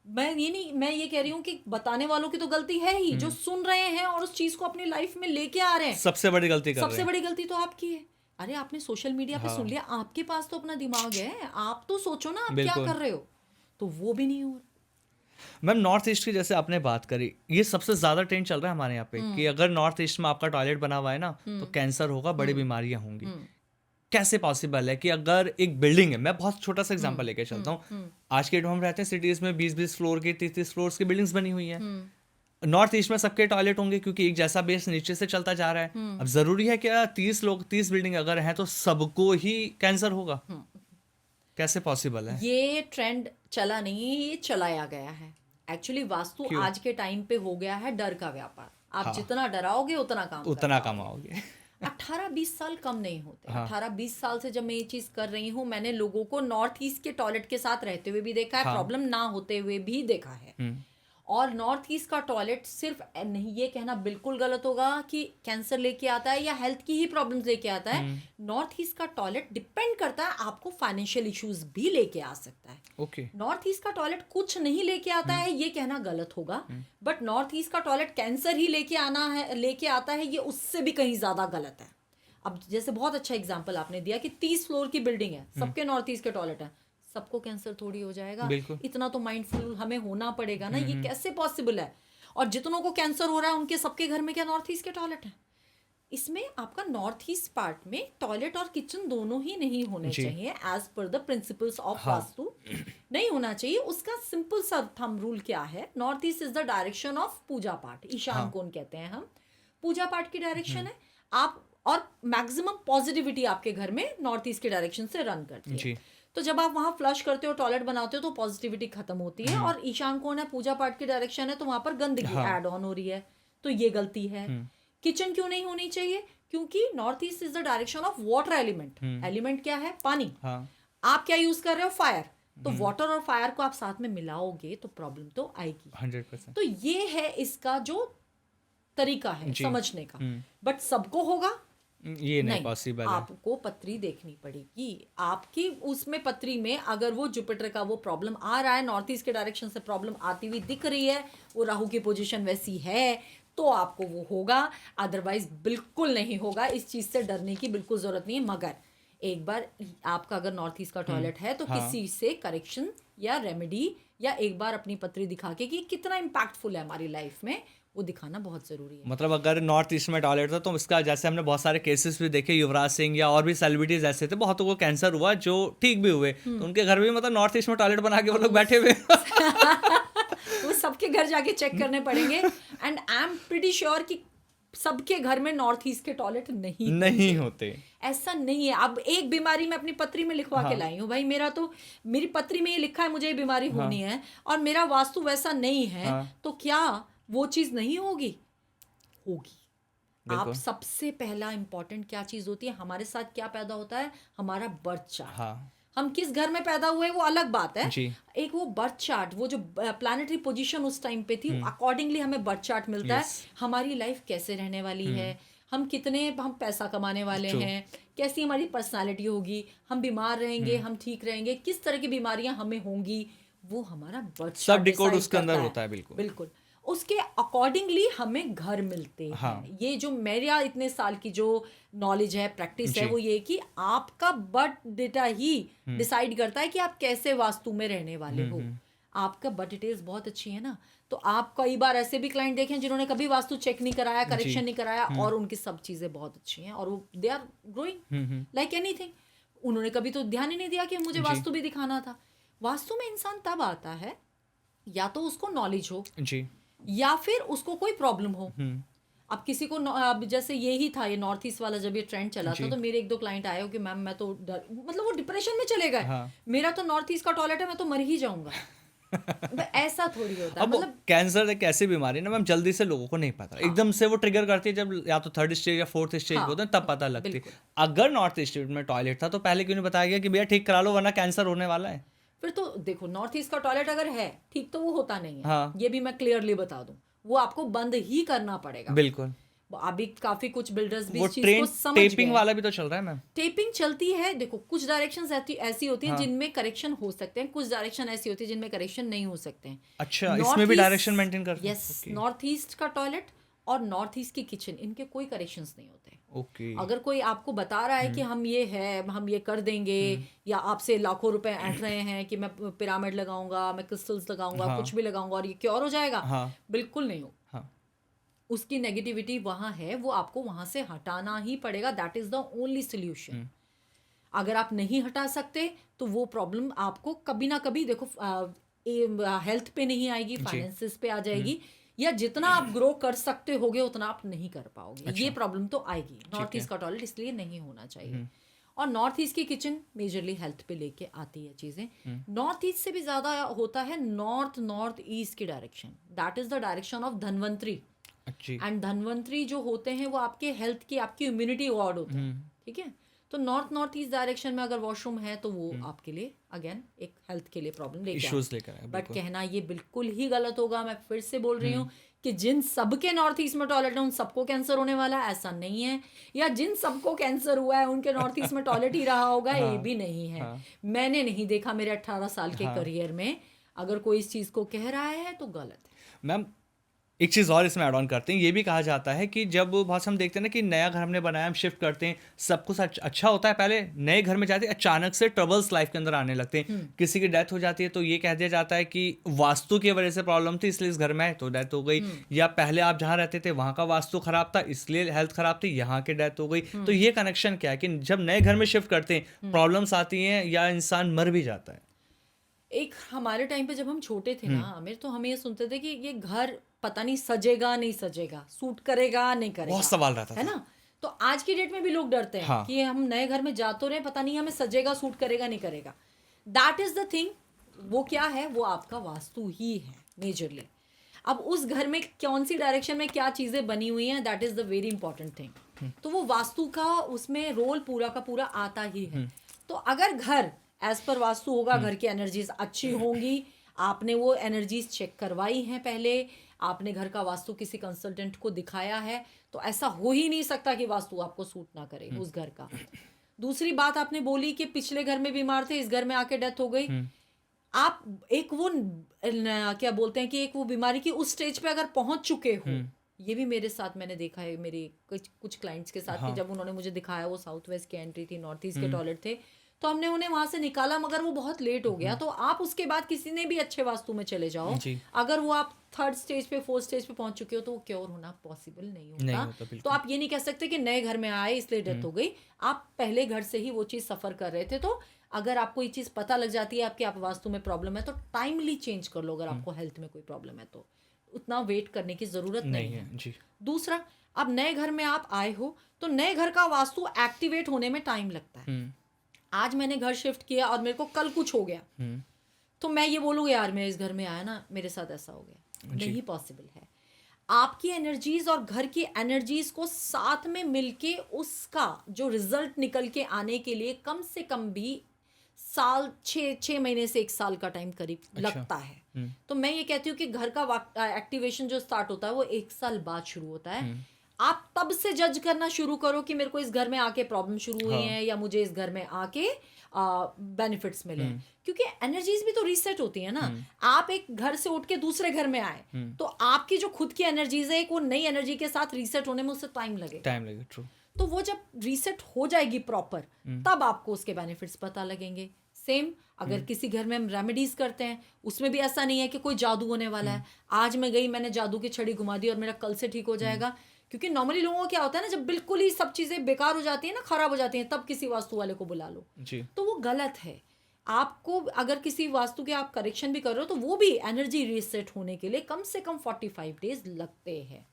मैं ये कह रही हूँ कि बताने वालों की तो गलती है ही, जो सुन रहे हैं और उस चीज को अपनी लाइफ में लेके आ रहे हैं, सबसे बड़ी गलती कर रहे हैं। सबसे बड़ी गलती तो आपकी है। अरे आपने सोशल मीडिया पे सुन लिया, आपके पास तो अपना दिमाग है, आप तो सोचो ना आप क्या कर रहे हो। तो वो भी नहीं हो रहा। मैम नॉर्थ ईस्ट की जैसे आपने बात करी, ये सबसे ज्यादा ट्रेंड चल रहा है हमारे यहाँ पे कि अगर नॉर्थ ईस्ट में आपका टॉयलेट बना हुआ है ना, तो कैंसर होगा, बड़ी बीमारियां होंगी। कैसे पॉसिबल है कि अगर एक बिल्डिंग है, मैं बहुत छोटा सा एग्जांपल लेके चलता हूँ, आज के डेट में हम रहते हैं सिटीज में 20-20 फ्लोर की, 30-30 फ्लोर्स की बिल्डिंग्स बनी हुई हैं। नॉर्थ ईस्ट में सबके टॉयलेट होंगे क्योंकि एक जैसा बेस नीचे से चलता जा रहा है। अब जरूरी है क्या 30 बिल्डिंग अगर हैं तो सबको ही कैंसर होगा? कैसे पॉसिबल है? ये ट्रेंड चला नहीं, ये चलाया गया है। एक्चुअली वास्तु आज के टाइम पे हो गया है डर का व्यापार। आप जितना डराओगे उतना कमाओगे। 18-20 साल कम नहीं होते। 18-20 साल से जब मैं ये चीज कर रही हूँ, मैंने लोगों को नॉर्थ ईस्ट के टॉयलेट के साथ रहते हुए भी देखा है, प्रॉब्लम ना होते हुए भी देखा है। और नॉर्थ ईस्ट का टॉयलेट सिर्फ नहीं, ये कहना बिल्कुल गलत होगा कि कैंसर लेके आता है या हेल्थ की ही प्रॉब्लम्स लेके आता है। नॉर्थ ईस्ट का टॉयलेट डिपेंड करता है, आपको फाइनेंशियल इश्यूज भी लेके आ सकता है। ओके। नॉर्थ ईस्ट का टॉयलेट कुछ नहीं लेके आता है, ये कहना गलत होगा। बट नॉर्थ ईस्ट का टॉयलेट कैंसर ही लेके आता है, ये उससे भी कहीं ज्यादा गलत है। अब जैसे बहुत अच्छा एग्जाम्पल आपने दिया कि 30 फ्लोर की बिल्डिंग है, सबके नॉर्थ ईस्ट के टॉयलेट है, सबको कैंसर थोड़ी हो जाएगा। इतना तो माइंडफुल हमें होना पड़ेगा ना। ये कैसे पॉसिबल है? और जितनों को कैंसर हो रहा है उनके सबके घर में क्या नॉर्थ ईस्ट के टॉयलेट है? इसमें आपका नॉर्थ ईस्ट पार्ट में टॉयलेट और किचन दोनों ही नहीं होने चाहिए as per the principles of vastu. नहीं होना चाहिए। उसका सिंपल सा थंब रूल क्या है? North east is the direction of puja path, ईशान कोण कहते हैं हम। पूजा पाठ की डायरेक्शन है आप, और मैक्सिमम पॉजिटिविटी आपके घर में नॉर्थ ईस्ट के डायरेक्शन से रन करती है। तो जब आप वहां फ्लश करते हो, टॉयलेट बनाते हो, तो पॉजिटिविटी खत्म होती है। और ईशान कोण है, पूजा पाठ की डायरेक्शन है, तो वहां पर गंदगी ऐड ऑन हो रही है, तो ये गलती है। किचन क्यों नहीं होनी चाहिए? क्योंकि north east is the direction of water element. Element क्या है? पानी। आप क्या यूज कर रहे हो? फायर। तो वाटर और फायर को आप साथ में मिलाओगे तो प्रॉब्लम तो आएगी 100%। तो ये है इसका जो तरीका है समझने का। बट सबको होगा ये नहीं पॉसिबल है। आपको पत्री देखनी पड़ेगी। आपकी उसमें पत्री में अगर वो जुपिटर का वो प्रॉब्लम आ रहा है, नॉर्थ ईस्ट के डायरेक्शन से प्रॉब्लम आती हुई दिख रही है, वो राहु की पोजीशन वैसी है, तो आपको वो होगा, अदरवाइज बिल्कुल नहीं होगा। इस चीज से डरने की बिल्कुल जरूरत नहीं है। मगर एक बार आपका अगर नॉर्थ ईस्ट का टॉयलेट है तो किसी से करेक्शन या रेमेडी या एक बार अपनी पत्री दिखा के कि कितना इम्पैक्टफुल है हमारी लाइफ में, वो दिखाना बहुत जरूरी है। मतलब अगर नॉर्थ ईस्ट में टॉयलेट था तो इसका, जैसे हमने बहुत सारे केसेस भी देखे, युवराज सिंह या और भी सेलिब्रिटीज ऐसे थे, बहुतों को कैंसर हुआ जो ठीक भी हुए, तो उनके घर भी मतलब नॉर्थ ईस्ट में टॉयलेट बना के वो लोग बैठे हुए वो सबके घर जाके चेक करने पड़ेंगे। And I am pretty sure कि सबके घर में नॉर्थ ईस्ट के टॉयलेट नहीं होते। ऐसा नहीं है। अब एक बीमारी मैं अपनी पत्री में लिखवा के लाई हूँ भाई, मेरा तो मेरी पत्री में ये लिखा है मुझे ये बीमारी होनी है और मेरा वास्तु वैसा नहीं है, तो क्या वो चीज नहीं होगी? आप सबसे पहला इंपॉर्टेंट क्या चीज होती है, हमारे साथ क्या पैदा होता है, हमारा बर्थ चार्ट। हम किस घर में पैदा हुए वो अलग बात है, एक वो बर्थ चार्ट, वो जो प्लैनेटरी पोजीशन उस टाइम पे थी, अकॉर्डिंगली हमें बर्थ चार्ट मिलता है। हमारी लाइफ कैसे रहने वाली है, हम पैसा कमाने वाले हैं, कैसी हमारी पर्सनालिटी होगी, हम बीमार रहेंगे, हम ठीक रहेंगे, किस तरह की बीमारियां हमें होंगी, वो हमारा बर्थ चार्ट सब डिकोड उसके अंदर होता है। बिल्कुल उसके अकॉर्डिंगली हमें घर मिलते हैं। ये जो मेरा इतने साल की जो नॉलेज है, प्रैक्टिस है, वो ये कि आपका बर्थ डेटा ही डिसाइड करता है कि आप कैसे वास्तु में रहने वाले हो। आपका बर्थ डिटेल्स बहुत अच्छी है ना, तो आप कई बार ऐसे भी क्लाइंट देखे जिन्होंने कभी वास्तु चेक नहीं कराया, करेक्शन नहीं कराया, और उनकी सब चीजें बहुत अच्छी हैं और वो they are growing like anything. उन्होंने कभी तो ध्यान ही नहीं दिया कि मुझे वास्तु भी दिखाना था। वास्तु में इंसान तब आता है या तो उसको नॉलेज हो या फिर उसको कोई प्रॉब्लम हो। अब किसी को अब जैसे यही था, ये नॉर्थ ईस्ट वाला जब ये ट्रेंड चला था, तो मेरे एक दो क्लाइंट आए हो कि मैम मैं तो मतलब वो डिप्रेशन में चले गए, मेरा तो नॉर्थ ईस्ट का टॉयलेट है, मैं तो मर ही जाऊंगा। ऐसा थोड़ी होता है। मतलब कैंसर एक ऐसी बीमारी है ना मैम, जल्दी से लोगों को नहीं पता, एकदम से वो ट्रिगर करती है जब या तो 3rd स्टेज या 4th स्टेज होता है, तब पता लगती है। अगर नॉर्थ ईस्ट में टॉयलेट था तो पहले क्यों नहीं बताया गया कि भैया ठीक करा लो वरना कैंसर होने वाला है? फिर तो देखो, नॉर्थ ईस्ट का टॉयलेट अगर है ठीक तो वो होता नहीं है। ये भी मैं क्लियरली बता दूं, वो आपको बंद ही करना पड़ेगा। बिल्कुल। अभी काफी कुछ बिल्डर्स भी वो इस चीज को समझ गए। टेपिंग वाला भी तो चल रहा है मैम। टेपिंग चलती है। देखो कुछ डायरेक्शंस ऐसी होती हैं जिनमें करेक्शन हो सकते हैं, कुछ डायरेक्शन ऐसी होती है जिनमें करेक्शन नहीं हो सकते हैं। अच्छा, इसमें भी डायरेक्शन मेंटेन करते हैं? यस, नॉर्थ ईस्ट का टॉयलेट और नॉर्थ ईस्ट की किचन, इनके कोई करेक्शंस नहीं होते। अगर कोई आपको बता रहा है कि हम ये है, हम ये कर देंगे, या आपसे लाखों रुपए ऐंठ रहे हैं कि मैं पिरामिड लगाऊंगा, मैं क्रिस्टल्स लगाऊंगा, कुछ भी लगाऊंगा और ये क्योर हो जाएगा, बिल्कुल नहीं हो। उसकी नेगेटिविटी वहां है, वो आपको वहां से हटाना ही पड़ेगा। That is the only solution. अगर आप नहीं हटा सकते तो वो प्रॉब्लम आपको कभी ना कभी, देखो हेल्थ पे नहीं आएगी, फाइनेंसेस पे आ जाएगी, या जितना आप ग्रो कर सकते होगे उतना आप नहीं कर पाओगे। ये प्रॉब्लम तो आएगी। नॉर्थ ईस्ट का टॉयलेट इसलिए नहीं होना चाहिए। और नॉर्थ ईस्ट की किचन मेजरली हेल्थ पे लेके आती है चीजें। नॉर्थ ईस्ट से भी ज्यादा होता है नॉर्थ ईस्ट की direction. That is the direction of Dhanvantari. And Dhanvantari जो होते हैं वो आपके हेल्थ की, आपकी इम्यूनिटी गॉड होते हैं, ठीक है। तो नॉर्थ ईस्ट डायरेक्शन में अगर वॉशरूम है तो वो आपके लिए अगेन एक हेल्थ के लिए प्रॉब्लम लेकर आए। बट कहना ये बिल्कुल ही गलत होगा। मैं फिर से बोल रही हूँ कि जिन सबके नॉर्थ ईस्ट में टॉयलेट है उन सबको कैंसर होने वाला है, ऐसा नहीं है। या जिन सबको कैंसर हुआ है उनके नॉर्थ ईस्ट में टॉयलेट ही रहा होगा, ये भी नहीं है। मैंने नहीं देखा मेरे 18 साल के करियर में। अगर कोई इस चीज को कह रहा है तो गलत है। मैम एक चीज़ और इसमें ऐड ऑन करते हैं, ये भी कहा जाता है कि जब बहुत हम देखते हैं ना कि नया घर हमने बनाया, हम शिफ्ट करते हैं, सब कुछ अच्छा होता है, पहले नए घर में जाते हैं, अचानक से ट्रबल्स लाइफ के अंदर आने लगते हैं। किसी की डेथ हो जाती है तो ये कह दिया जाता है कि वास्तु की वजह से प्रॉब्लम थी इसलिए इस घर में आए तो डेथ हो गई, या पहले आप जहाँ रहते थे वहाँ का वास्तु खराब था इसलिए हेल्थ खराब थी, यहाँ की डेथ हो गई। तो ये कनेक्शन क्या है कि जब नए घर में शिफ्ट करते हैं प्रॉब्लम्स आती हैं या इंसान मर भी जाता है? एक हमारे टाइम पे जब हम छोटे थे ना आमिर, तो हम ये सुनते थे कि ये घर पता नहीं सजेगा नहीं सजेगा, सूट करेगा नहीं करेगा, बहुत सवाल रहता है ना। तो आज की डेट में भी लोग डरते हैं कि हम नए घर में जा तो रहे, पता नहीं हमें सजेगा, सूट करेगा नहीं करेगा। That is the thing. वो क्या है, वो आपका वास्तु ही है मेजरली। अब उस घर में कौन सी डायरेक्शन में क्या चीजें बनी हुई हैं, that is the very important thing. तो वो वास्तु का उसमें रोल पूरा का पूरा आता ही है। तो अगर घर एज पर वास्तु होगा, घर की एनर्जीज अच्छी होंगी, आपने वो एनर्जीज चेक करवाई हैं पहले, आपने घर का वास्तु किसी कंसल्टेंट को दिखाया है, तो ऐसा हो ही नहीं सकता कि वास्तु आपको सूट ना करे उस घर का। दूसरी बात आपने बोली कि पिछले घर में बीमार थे, इस घर में आके डेथ हो गई। आप एक वो क्या बोलते हैं कि एक वो बीमारी की उस स्टेज पे अगर पहुंच चुके हो, ये भी मेरे साथ मैंने देखा है मेरे कुछ क्लाइंट्स के साथ, कि जब उन्होंने मुझे दिखाया, वो साउथ वेस्ट की एंट्री थी, नॉर्थ ईस्ट के टॉयलेट थे, तो हमने उन्हें वहां से निकाला, मगर वो बहुत लेट हो गया। तो आप उसके बाद किसी ने भी अच्छे वास्तु में चले जाओ, अगर वो आप 3rd स्टेज पे 4th स्टेज पे पहुंच चुके हो, तो वो क्योर होना पॉसिबल नहीं होता। तो आप ये नहीं कह सकते कि नए घर में आए इसलिए डेथ हो गई, आप पहले घर से ही वो चीज सफर कर रहे थे। तो अगर आपको ये चीज पता लग जाती है आपकी आप वास्तु में प्रॉब्लम है, तो टाइमली चेंज कर लो। अगर आपको हेल्थ में कोई प्रॉब्लम है तो उतना वेट करने की जरूरत नहीं है जी। दूसरा, अब नए घर में आप आए हो, तो नए घर का वास्तु एक्टिवेट होने में टाइम लगता है। आज मैंने घर शिफ्ट किया और मेरे को कल कुछ हो गया, तो मैं ये बोलूँ यार मैं इस घर में आया ना, मेरे साथ ऐसा हो गया, नहीं पॉसिबल है। आपकी एनर्जीज और घर की एनर्जीज को साथ में मिलके उसका जो रिजल्ट निकल के आने के लिए कम से कम भी साल 6 महीने से 1 साल का टाइम करीब लगता है। तो मैं ये कहती हूँ कि घर का एक्टिवेशन जो स्टार्ट होता है वो 1 साल बाद शुरू होता है। आप तब से जज करना शुरू करो कि मेरे को इस घर में आके प्रॉब्लम शुरू हुई है या मुझे इस घर में आके बेनिफिट्स मिले, क्योंकि एनर्जीज भी तो रीसेट होती है ना। आप एक घर से उठ के दूसरे घर में आए, तो आपकी जो खुद की एनर्जीज है, एक वो नई एनर्जी के साथ रीसेट होने में उससे टाइम लगेगा। ट्रू। तो वो जब रीसेट हो जाएगी प्रॉपर, तब आपको उसके बेनिफिट्स पता लगेंगे। सेम अगर किसी घर में हम रेमेडीज करते हैं, उसमें भी ऐसा नहीं है कि कोई जादू होने वाला है, आज मैं गई, मैंने जादू की छड़ी घुमा दी और मेरा कल से ठीक हो जाएगा। क्योंकि नॉर्मली लोगों को क्या होता है ना, जब बिल्कुल ही सब चीजें बेकार हो जाती है ना, खराब हो जाती हैं, तब किसी वास्तु वाले को बुला लो जी। तो वो गलत है। आपको अगर किसी वास्तु के आप करेक्शन भी कर रहे हो, तो वो भी एनर्जी रीसेट होने के लिए कम से कम 45 डेज लगते हैं।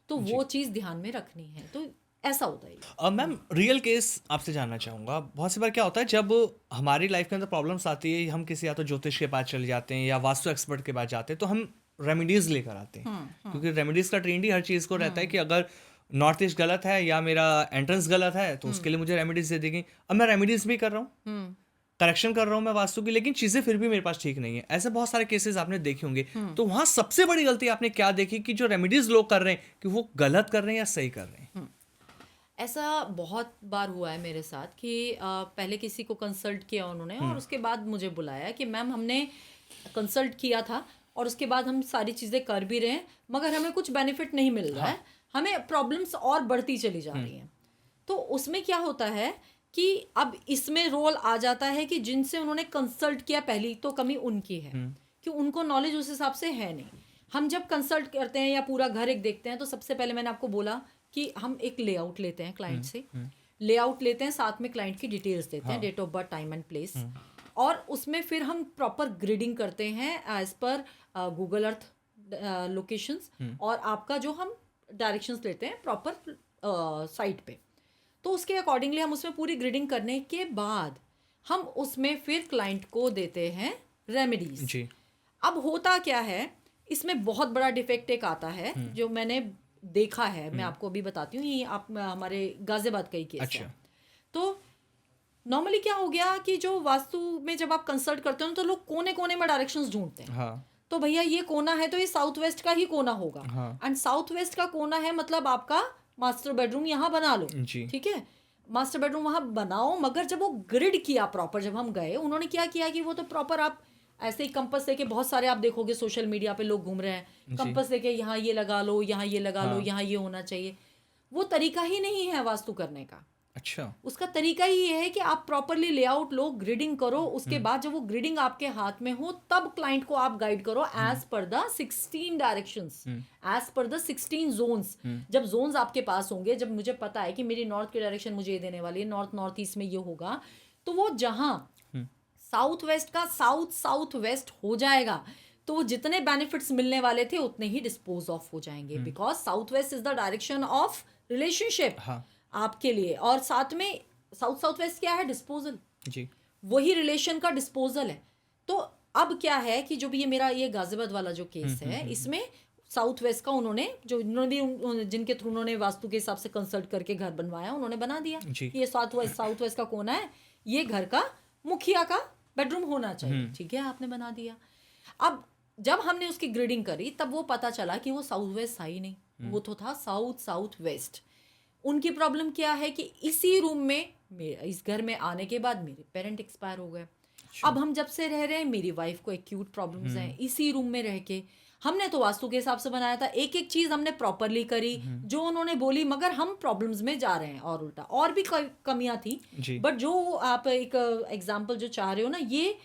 तो वो चीज ध्यान में रखनी है। तो ऐसा होता है। मैम, रियल केस आपसे जानना चाहूँगा। बहुत सी बार क्या होता है, जब हमारी लाइफ के अंदर प्रॉब्लम्स आती है, हम किसी या तो ज्योतिष के पास चले जाते हैं या वास्तु एक्सपर्ट के पास जाते हैं, तो हम रेमेडीज लेकर आते हैं। क्योंकि रेमेडीज का ट्रेंड ही हर चीज़ को रहता है कि अगर नॉर्थ ईस्ट गलत है या मेरा एंट्रेंस गलत है, तो उसके लिए मुझे रेमेडीज दे देंगे। अब मैं रेमेडीज भी कर रहा हूँ, करेक्शन कर रहा हूँ मैं वास्तु की, लेकिन चीज़ें फिर भी मेरे पास ठीक नहीं है। ऐसे बहुत सारे केसेस आपने देखे होंगे। तो वहाँ सबसे बड़ी गलती आपने क्या देखी कि जो रेमेडीज लोग कर रहे हैं, कि वो गलत कर रहे हैं या सही कर रहे हैं? ऐसा बहुत बार हुआ है मेरे साथ कि पहले किसी को कंसल्ट किया उन्होंने, और उसके बाद मुझे बुलाया कि मैम हमने कंसल्ट किया था और उसके बाद हम सारी चीज़ें कर भी रहे हैं, मगर हमें कुछ बेनिफिट नहीं मिल रहा है, हमें प्रॉब्लम्स और बढ़ती चली जा रही हैं। तो उसमें क्या होता है कि अब इसमें रोल आ जाता है कि जिनसे उन्होंने कंसल्ट किया, पहली तो कमी उनकी है कि उनको नॉलेज उस हिसाब से है नहीं। हम जब कंसल्ट करते हैं या पूरा घर एक देखते हैं, तो सबसे पहले मैंने आपको बोला कि हम एक लेआउट लेते हैं क्लाइंट से, लेआउट लेते हैं, साथ में क्लाइंट की डिटेल्स देते हैं, date of birth, time and place, और उसमें फिर हम प्रॉपर ग्रिडिंग करते हैं as per Google Earth locations, और आपका जो हम डायरेक्शंस लेते हैं प्रॉपर साइट पे। तो उसके अकॉर्डिंगली हम उसमें पूरी ग्रिडिंग करने के बाद हम उसमें फिर क्लाइंट को देते हैं रेमेडीज जी। अब होता क्या है, इसमें बहुत बड़ा डिफेक्ट एक आता है जो मैंने देखा है, मैं आपको अभी बताती हूँ। ये आप हमारे गाजियाबाद का ही केस है। तो नॉर्मली क्या हो गया कि जो वास्तु में जब आप कंसल्ट करते हो तो लोग कोने कोने में डायरेक्शंस ढूंढते हैं। तो भैया ये कोना है तो ये साउथ वेस्ट का ही कोना होगा, एंड साउथ वेस्ट का कोना है मतलब आपका मास्टर बेडरूम यहाँ बना लो, ठीक है, मास्टर बेडरूम वहाँ बनाओ। मगर जब वो ग्रिड किया प्रॉपर, जब हम गए, उन्होंने क्या किया कि वो तो प्रॉपर आप ऐसे ही कंपस लेके, बहुत सारे आप देखोगे सोशल मीडिया पे लोग घूम रहे हैं, कंपस लेके यहाँ ये लगा लो, यहाँ ये लगा लो, यहाँ ये होना चाहिए। वो तरीका ही नहीं है वास्तु करने का। अच्छा, उसका तरीका ही ये है कि आप प्रॉपरली लेआउट लो, ग्रिडिंग करो, उसके बाद जब वो ग्रिडिंग आपके हाथ में हो तब क्लाइंट को आप गाइड करो as per the 16 directions, as per the 16 zones. जब जोन्स आपके पास होंगे, जब मुझे पता है कि मेरी नॉर्थ की डायरेक्शन मुझे ये देने वाली है, नॉर्थ ईस्ट में ये होगा, तो वो जहाँ साउथ वेस्ट का साउथ वेस्ट हो जाएगा, तो वो जितने बेनिफिट्स मिलने वाले थे उतने ही डिस्पोज ऑफ हो जाएंगे, because south west is the direction of relationship आपके लिए। और साथ में साउथ वेस्ट क्या है, डिस्पोजल जी, वही रिलेशन का डिस्पोजल है। तो अब क्या है कि जो भी ये गाजियाबाद वाला जो केस है, इसमें साउथ वेस्ट का उन्होंने जिनके थ्रू उन्होंने वास्तु के हिसाब से कंसल्ट करके घर बनवाया, उन्होंने बना दिया कि ये साउथ वेस्ट का कोना है, ये घर का मुखिया का बेडरूम होना चाहिए, ठीक है, आपने बना दिया। अब जब हमने उसकी ग्रिडिंग करी तब वो पता चला कि वो साउथ वेस्ट था ही नहीं, वो तो था साउथ साउथ वेस्ट। उनकी प्रॉब्लम क्या है कि इसी रूम में, इस घर में आने के बाद मेरे पेरेंट एक्सपायर हो गए। अब हम जब से रह रहे हैं, मेरी वाइफ को एक्यूट प्रॉब्लम्स हैं इसी रूम में रह के। हमने तो वास्तु के हिसाब से बनाया था, एक एक चीज हमने प्रॉपरली करी जो उन्होंने बोली, मगर हम प्रॉब्लम्स में जा रहे हैं और उल्टा, और भी कमियां थी। बट जो आप एक एग्जांपल जो चाह रहे हो ना, ये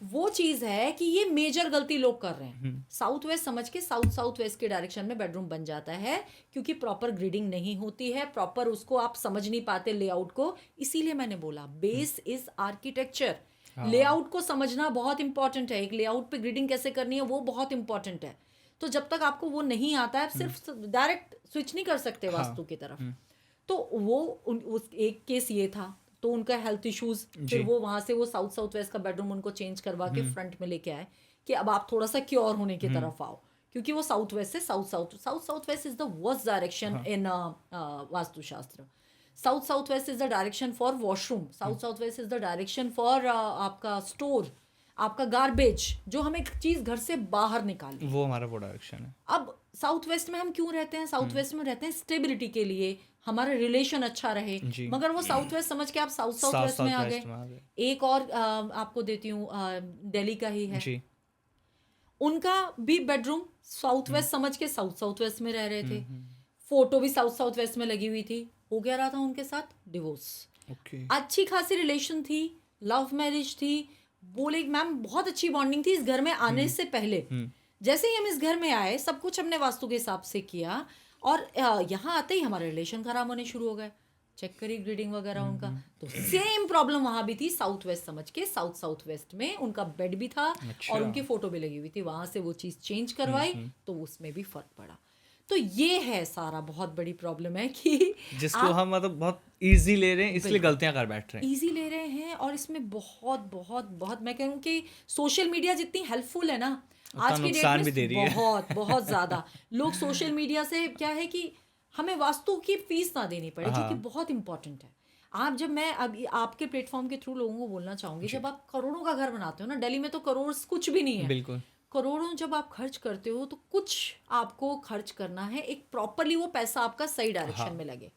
वो चीज है कि ये मेजर गलती लोग कर रहे हैं। साउथ वेस्ट समझ के साउथ साउथ वेस्ट के डायरेक्शन में बेडरूम बन जाता है, क्योंकि प्रॉपर ग्रिडिंग नहीं होती है, प्रॉपर उसको आप समझ नहीं पाते लेआउट को। इसीलिए मैंने बोला बेस इज आर्किटेक्चर। लेआउट को समझना बहुत इंपॉर्टेंट है, एक लेआउट पे ग्रिडिंग कैसे करनी है वो बहुत इंपॉर्टेंट है। तो जब तक आपको वो नहीं आता है, सिर्फ डायरेक्ट स्विच नहीं कर सकते वास्तु की तरफ। तो वो उस एक केस ये था, तो उनका हेल्थ इश्यूज, फिर वो वहां से वो साउथ साउथ वेस्ट का बेडरूम उनको चेंज करवा के फ्रंट में लेके आए कि अब आप थोड़ा सा क्योर होने की तरफ आओ, क्योंकि वो साउथ वेस्ट से south west is the worst direction in Vastushastra. South west is the direction for washroom, south west is the direction for आपका स्टोर, आपका गार्बेज, जो हम एक चीज घर से बाहर निकालें, वो हमारा वो डायरेक्शन है। अब साउथ वेस्ट में हम क्यों रहते हैं? साउथ वेस्ट में रहते हैं स्टेबिलिटी के लिए, हमारा रिलेशन अच्छा रहे। मगर वो साउथ वेस्ट समझ के आप साउथ वेस्ट में आ गए। एक और आपको देती हूँ, दिल्ली का ही है, उनका भी बेडरूम साउथ वेस्ट समझ के साउथ वेस्ट में रह रहे थे, फोटो भी साउथ वेस्ट में लगी हुई थी, हो गया रहा था उनके साथ डिवोर्स। अच्छी खासी रिलेशन थी, लव मैरिज थी, बोले मैम बहुत अच्छी बॉन्डिंग थी इस घर में आने से पहले। जैसे ही हम इस घर में आए, सब कुछ हमने वास्तु के हिसाब से किया, और यहाँ आते ही हमारे रिलेशन खराब होने शुरू हो गए। चेक करी ग्रिडिंग वगैरह उनका, तो सेम प्रॉब्लम वहां भी थी, साउथ वेस्ट समझ के साउथ वेस्ट में उनका बेड भी था और उनकी फोटो भी लगी हुई थी। वहां से वो चीज चेंज करवाई तो उसमें भी फर्क पड़ा। तो ये है सारा बहुत बड़ी प्रॉब्लम है कि जिसको हम मतलब बहुत इजी ले रहे हैं, इसलिए गलतियां कर बैठ रहे हैं। इजी ले रहे हैं, और इसमें बहुत बहुत बहुत मैं कहूँ कि सोशल मीडिया जितनी हेल्पफुल है ना आज की डेट में, भी दे रही है। बहुत बहुत ज्यादा लोग सोशल मीडिया से क्या है कि हमें वास्तु की फीस ना देनी पड़े, क्योंकि बहुत इंपॉर्टेंट है। आप जब मैं अब आपके प्लेटफॉर्म के थ्रू लोगों को बोलना चाहूंगी, जब आप करोड़ों का घर बनाते हो ना, दिल्ली में तो करोड़ कुछ भी नहीं है, बिल्कुल करोड़ों जब आप खर्च करते हो तो कुछ आपको खर्च करना है, एक प्रॉपरली वो पैसा आपका सही डायरेक्शन में लगे।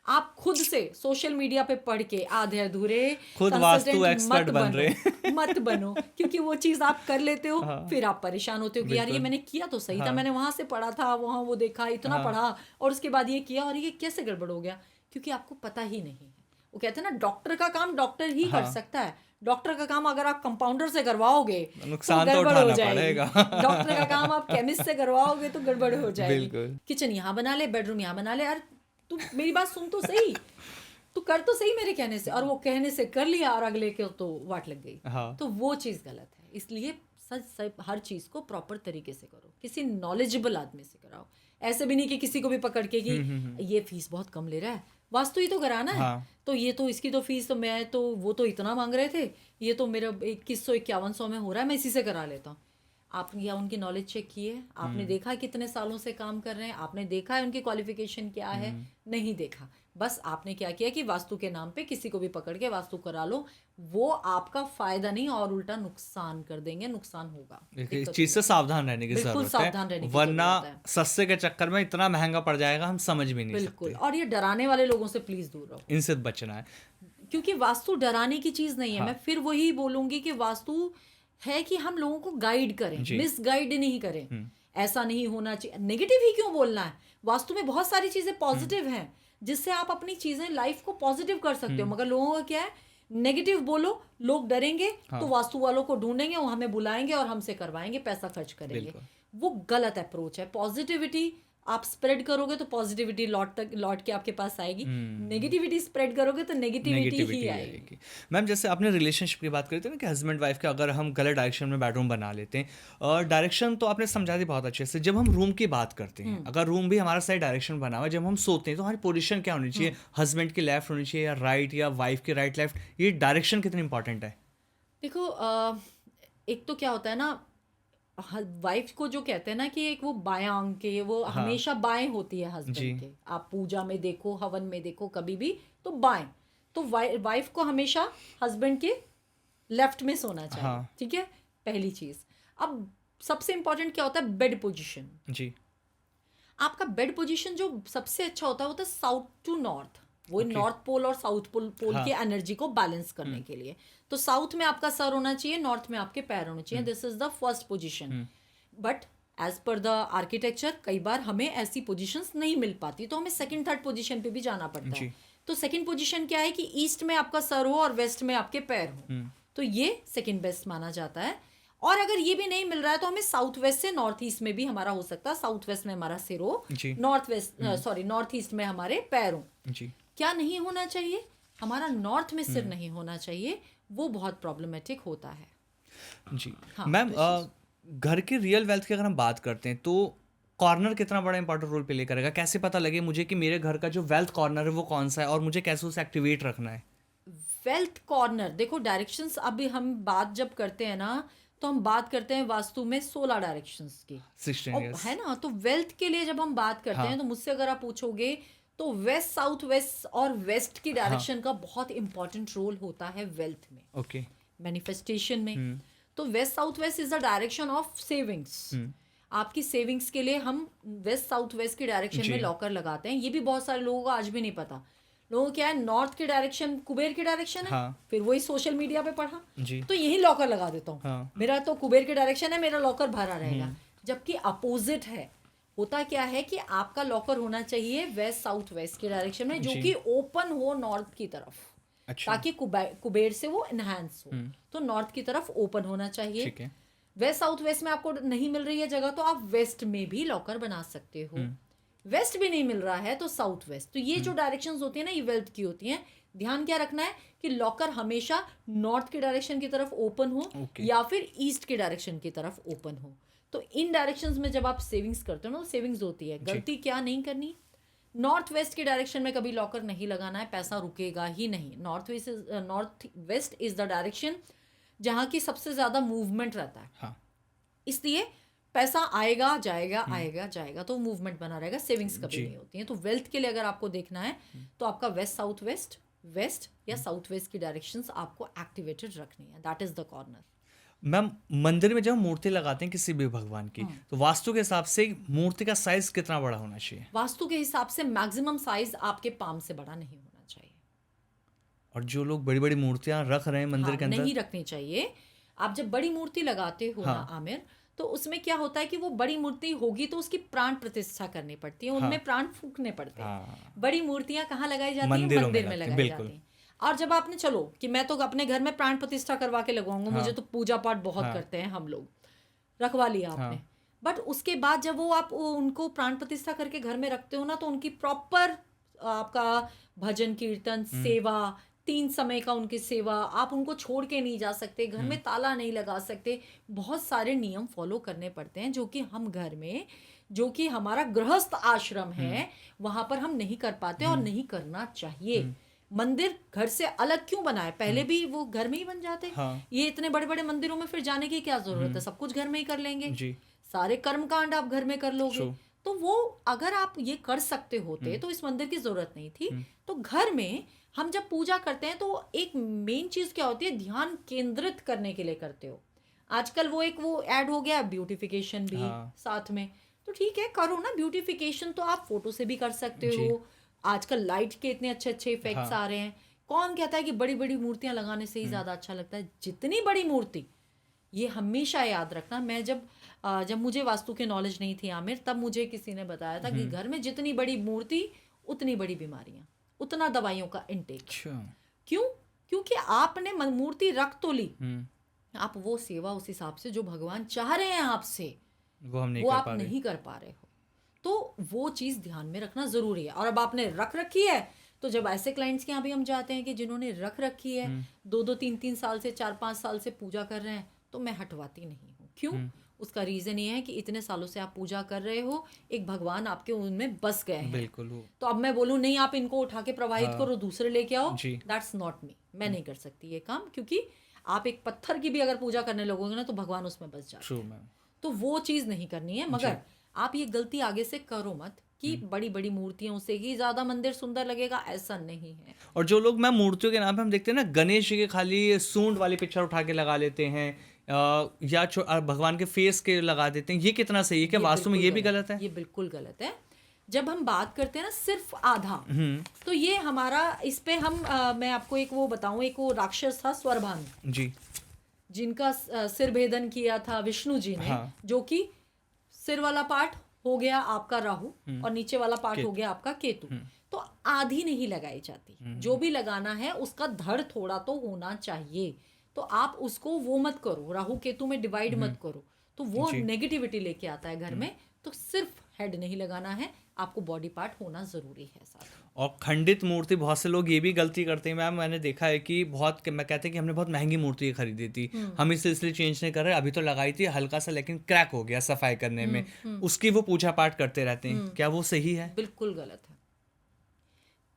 आप खुद से सोशल मीडिया पे पढ़ के आधे अधूरे खुद वास्तु एक्सपर्ट बन रहे मत बनो, क्योंकि वो चीज आप कर लेते हो, फिर आप परेशान होते हो कि यार ये मैंने किया तो सही था, मैंने वहां से पढ़ा था, वहां वो देखा, इतना पढ़ा, और उसके बाद ये किया, और ये कैसे गड़बड़ हो गया, क्योंकि आपको पता ही नहीं है। वो कहते हैं ना, डॉक्टर का काम डॉक्टर ही कर सकता है, डॉक्टर का काम अगर आप कंपाउंडर से करवाओगे नुकसान तो उठाना पड़ेगा। डॉक्टर का काम आप केमिस्ट से करवाओगे तो गड़बड़ हो जाएगी। किचन यहाँ बना ले, बेडरूम यहाँ बना ले, यार तू मेरी बात सुन तो सही, तू कर तो सही मेरे कहने से, और वो कहने से कर लिया और अगले के तो वाट लग गई। तो वो चीज़ गलत है। इसलिए सच हर चीज़ को प्रॉपर तरीके से करो, किसी नॉलेजेबल आदमी से कराओ, ऐसे भी नहीं कि किसी को भी पकड़ के कि ये फीस बहुत कम ले रहा है, वास्तु ही तो कराना है, तो ये तो इसकी तो फीस तो मैं तो वो तो इतना मांग रहे थे, ये तो मेरा 2100-5100 में हो रहा है, मैं इसी से करा लेता हूँ। आपने या उनकी नॉलेज चेक की है? आपने देखा कितने सालों से काम कर रहे हैं? आपने देखा है उनकी क्वालिफिकेशन क्या है? नहीं देखा, बस आपने क्या किया कि वास्तु के नाम पे किसी को भी पकड़ के वास्तु करा लो। वो आपका फायदा नहीं और उल्टा नुकसान कर देंगे, नुकसान होगा। इस चीज से सावधान रहने की जरूरत है, वरना सस्ते के चक्कर में इतना महंगा पड़ जाएगा हम समझ भी नहीं सकते। बिल्कुल, और ये डराने वाले लोगों से प्लीज दूर रहो, इनसे बचना है, क्योंकि वास्तु डराने की चीज नहीं है। मैं फिर वही बोलूंगी कि वास्तु है कि हम लोगों को गाइड करें, मिसगाइड नहीं करें। ऐसा नहीं होना चाहिए, नेगेटिव ही क्यों बोलना है? वास्तु में बहुत सारी चीजें पॉजिटिव हैं, जिससे आप अपनी चीजें लाइफ को पॉजिटिव कर सकते हो। मगर लोगों का क्या है, नेगेटिव बोलो, लोग डरेंगे, तो वास्तु वालों को ढूंढेंगे, वो हमें बुलाएंगे और हमसे करवाएंगे, पैसा खर्च करेंगे। वो गलत अप्रोच है। पॉजिटिविटी आप स्प्रेड करोगे तो पॉजिटिविटी लौट के आपके पास आएगी, नेगेटिविटी स्प्रेड करोगे तो नेगेटिविटी ही आएगी। मैम, जैसे आपने रिलेशनशिप की बात करी थी ना कि हस्बैंड वाइफ के अगर हम गलत डायरेक्शन में बेडरूम बना लेते हैं, और डायरेक्शन तो आपने समझा दी बहुत अच्छे से। जब हम रूम की बात करते हैं, अगर रूम भी हमारा सही डायरेक्शन बना हुआ है, जब हम सोते हैं तो हमारी पोजीशन क्या होनी चाहिए? हस्बैंड की लेफ्ट होनी चाहिए या राइट, या वाइफ की राइट लेफ्ट? ये डायरेक्शन कितनी इंपॉर्टेंट है? देखो, एक तो क्या होता है ना, वाइफ को जो कहते हैं ना कि एक वो बायां अंग के, वो हमेशा बाएं होती है हस्बैंड के। आप पूजा में देखो, हवन में देखो, कभी भी तो बाएं, तो वाइफ को हमेशा हस्बैंड के लेफ्ट में सोना चाहिए। हाँ। ठीक है, पहली चीज। अब सबसे इंपॉर्टेंट क्या होता है, बेड पोजीशन। जी। आपका बेड पोजीशन जो सबसे अच्छा होता है वो होता है साउथ टू नॉर्थ, वो Okay. नॉर्थ पोल और साउथ पोल हाँ। की एनर्जी को बैलेंस करने के लिए। तो साउथ में आपका सर होना चाहिए, नॉर्थ में आपके पैर होने चाहिए। This is the first position. But as per the architecture कई बार हमें ऐसी पोजीशंस नहीं मिल पाती, तो हमें सेकंड थर्ड पोजीशन पे भी जाना पड़ता है। तो सेकंड पोजीशन क्या है कि ईस्ट में आपका सर हो और वेस्ट में आपके पैर हो, तो ये सेकंड बेस्ट माना जाता है। और अगर ये भी नहीं मिल रहा है तो हमें साउथ वेस्ट से नॉर्थ ईस्ट में भी हमारा हो सकता है। साउथ वेस्ट में हमारा सिर हो, नॉर्थ ईस्ट में हमारे पैर हो। जी। क्या नहीं होना चाहिए, हमारा नॉर्थ में सिर नहीं होना चाहिए, वो बहुत प्रॉब्लमेटिक होता है। जी। हाँ, मैम, घर के रियल वेल्थ की अगर हम बात करते हैं तो कॉर्नर कितना बड़ा इंपॉर्टेंट रोल प्ले करेगा? कैसे पता लगे मुझे कि मेरे घर का जो वेल्थ कॉर्नर है वो कौन सा है और मुझे कैसे उसे एक्टिवेट रखना है? वेल्थ कॉर्नर देखो, डायरेक्शंस अभी हम बात जब करते हैं ना, तो हम बात करते हैं वास्तु में 16 डायरेक्शंस की, 16 years। है ना। तो वेल्थ के लिए जब हम बात करते हैं तो मुझसे अगर आप पूछोगे तो वेस्ट, साउथ वेस्ट और वेस्ट की डायरेक्शन का बहुत इंपॉर्टेंट रोल होता है वेल्थ में, ओके। मैनिफेस्टेशन में। तो west south west is the direction of savings. आपकी सेविंग्स के लिए हम वेस्ट साउथ वेस्ट की डायरेक्शन में लॉकर लगाते हैं। ये भी बहुत सारे लोगों को आज भी नहीं पता। लोगों को क्या है, नॉर्थ की डायरेक्शन कुबेर की डायरेक्शन है। हाँ। फिर वही सोशल मीडिया पे पढ़ा जी। तो यही लॉकर लगा देता हूँ। हाँ। मेरा तो कुबेर की डायरेक्शन है, मेरा लॉकर भरा रहेगा, जबकि अपोजिट है। होता क्या है कि आपका लॉकर होना चाहिए वेस्ट साउथ वेस्ट की डायरेक्शन में, जो कि ओपन हो नॉर्थ की तरफ, अच्छा। ताकि कुबेर से वो एनहांस हो। तो नॉर्थ की तरफ ओपन होना चाहिए। ठीक है। वेस्ट साउथ वेस्ट में आपको नहीं मिल रही है जगह तो आप वेस्ट में भी लॉकर बना सकते हो। वेस्ट भी नहीं मिल रहा है तो साउथ वेस्ट। तो ये जो डायरेक्शंस होती है ना, ये वेल्थ की होती हैं। ध्यान क्या रखना है कि लॉकर हमेशा नॉर्थ की डायरेक्शन की तरफ ओपन हो, या फिर ईस्ट की डायरेक्शन की तरफ ओपन हो। तो इन डायरेक्शंस में जब आप सेविंग्स करते हो ना, तो सेविंग्स होती है। गलती क्या नहीं करनी, नॉर्थ वेस्ट की डायरेक्शन में कभी लॉकर नहीं लगाना है, पैसा रुकेगा ही नहीं। North west is the direction जहाँ की सबसे ज्यादा मूवमेंट रहता है। हाँ। इसलिए पैसा आएगा जाएगा, आएगा जाएगा, तो मूवमेंट बना रहेगा, सेविंग्स कभी नहीं होती है। तो वेल्थ के लिए अगर आपको देखना है तो आपका वेस्ट साउथ वेस्ट, वेस्ट या साउथ वेस्ट की डायरेक्शंस आपको एक्टिवेटेड रखनी है। That is the corner. Ma'am, मंदिर में जब मूर्ति लगाते हैं किसी भी भगवान की, तो वास्तु के हिसाब से मूर्ति का साइज कितना बड़ा होना चाहिए? वास्तु के हिसाब से मैक्सिमम साइज आपके पाम से बड़ा नहीं होना चाहिए। और जो लोग बड़ी बड़ी मूर्तियां रख रहे हैं मंदिर के अंदर, नहीं रखनी चाहिए। आप जब बड़ी मूर्ति लगाते हो ना आमिर, तो उसमें क्या होता है कि वो बड़ी मूर्ति होगी तो उसकी प्राण प्रतिष्ठा करनी पड़ती है, उनमें प्राण फूकने पड़ते हैं। बड़ी मूर्तियां कहाँ लगाई जाती हैं? मंदिर में लगाई जाती हैं। और जब आपने, चलो कि मैं तो अपने घर में प्राण प्रतिष्ठा करवा के लगवाऊंगा, मुझे तो पूजा पाठ बहुत करते हैं हम लोग, रखवा लिया आपने। बट उसके बाद जब वो आप उनको प्राण प्रतिष्ठा करके घर में रखते हो ना, तो उनकी प्रॉपर आपका भजन कीर्तन सेवा, 3 समय का उनकी सेवा, आप उनको छोड़ के नहीं जा सकते, घर में ताला नहीं लगा सकते, बहुत सारे नियम फॉलो करने पड़ते हैं, जो कि हम घर में, जो कि हमारा गृहस्थ आश्रम है, वहां पर हम नहीं कर पाते और नहीं करना चाहिए। मंदिर घर से अलग क्यों बनाए? पहले भी वो घर में ही बन जाते। ये इतने बड़े बड़े मंदिरों में फिर जाने की क्या जरूरत है? सब कुछ घर में ही कर लेंगे जी। सारे कर्म कांड आप घर में कर लोगे। तो वो अगर आप ये कर सकते होते तो इस मंदिर की जरूरत नहीं थी। तो घर में हम जब पूजा करते हैं तो एक मेन चीज क्या होती है, ध्यान केंद्रित करने के लिए करते हो। आजकल वो ऐड हो गया ब्यूटिफिकेशन भी साथ में, तो ठीक है करो ना ब्यूटिफिकेशन, तो आप फोटो से भी कर सकते हो। आजकल लाइट के इतने अच्छे अच्छे इफेक्ट्स आ रहे हैं। कौन कहता है कि बड़ी बड़ी मूर्तियां लगाने से ही ज्यादा अच्छा लगता है? जितनी बड़ी मूर्ति, ये हमेशा याद रखना। मैं जब मुझे वास्तु की नॉलेज नहीं थी आमिर, तब मुझे किसी ने बताया था कि घर में जितनी बड़ी मूर्ति उतनी बड़ी बीमारियां, उतना दवाइयों का इनटेक। क्यों? क्योंकि आपने मूर्ति रख तो ली, आप वो सेवा उस हिसाब से जो भगवान चाह रहे हैं आपसे, वो आप नहीं कर पा रहे हो। तो वो चीज़ ध्यान में रखना ज़रूरी है। और अब आपने रख रखी है, तो जब ऐसे क्लाइंट्स के यहाँ भी हम जाते हैं कि जिन्होंने रख रखी है 2-2 3-3 साल से 4-5 साल से पूजा कर रहे हैं, तो मैं हटवाती नहीं हूँ। क्यों? उसका रीज़न ये है कि इतने सालों से आप पूजा कर रहे हो, एक भगवान आपके उनमें बस गए हैं। बिल्कुल। तो अब मैं बोलूँ नहीं आप इनको उठा के प्रवाहित करो, दूसरे लेके आओ, दैट्स नॉट मी। मैं नहीं कर सकती ये काम, क्योंकि आप एक पत्थर की भी अगर पूजा करने लगोगे ना, तो भगवान उसमें बस जाते हैं। तो वो चीज़ नहीं करनी है। मगर आप ये गलती आगे से करो मत कि बड़ी बड़ी मूर्तियों से ही ज्यादा मंदिर सुंदर लगेगा, ऐसा नहीं है। और जो लोग मैम मूर्तियों के नाम पे हम देखते हैं ना, गणेश जी के खाली सूंड वाली पिक्चर उठा के लगा लेते हैं, या भगवान के फेस के लगा देते हैं, ये कितना सही है? क्या वास्तु में ये भी गलत है? ये बिल्कुल गलत है। जब हम बात करते हैं ना सिर्फ आधा, तो ये हमारा इस पे हम मैं आपको एक वो बताऊं, एक वो राक्षस था स्वरभानु जी, जिनका सिर भेदन किया था विष्णु जी ने। हाँ। जो कि सिर वाला पार्ट हो गया आपका राहु और नीचे वाला पार्ट हो गया आपका केतु। तो आधी नहीं लगाई जाती, जो भी लगाना है उसका धड़ थोड़ा तो होना चाहिए। तो आप उसको वो मत करो, राहु केतु में डिवाइड मत करो, तो वो नेगेटिविटी लेके आता है घर में। तो सिर्फ हेड नहीं लगाना है, आपको बॉडी पार्ट होना जरूरी है साथ। और खंडित मूर्ति, बहुत से लोग ये भी गलती करते हैं मैम, मैंने देखा है कि बहुत, मैं कहते हैं कि हमने बहुत महंगी मूर्ति खरीदी थी, हम इसे इसलिए चेंज नहीं कर रहे, अभी तो लगाई थी हल्का सा लेकिन क्रैक हो गया सफाई करने में, उसकी वो पूजा पाठ करते रहते हैं। क्या वो सही है? बिल्कुल गलत है।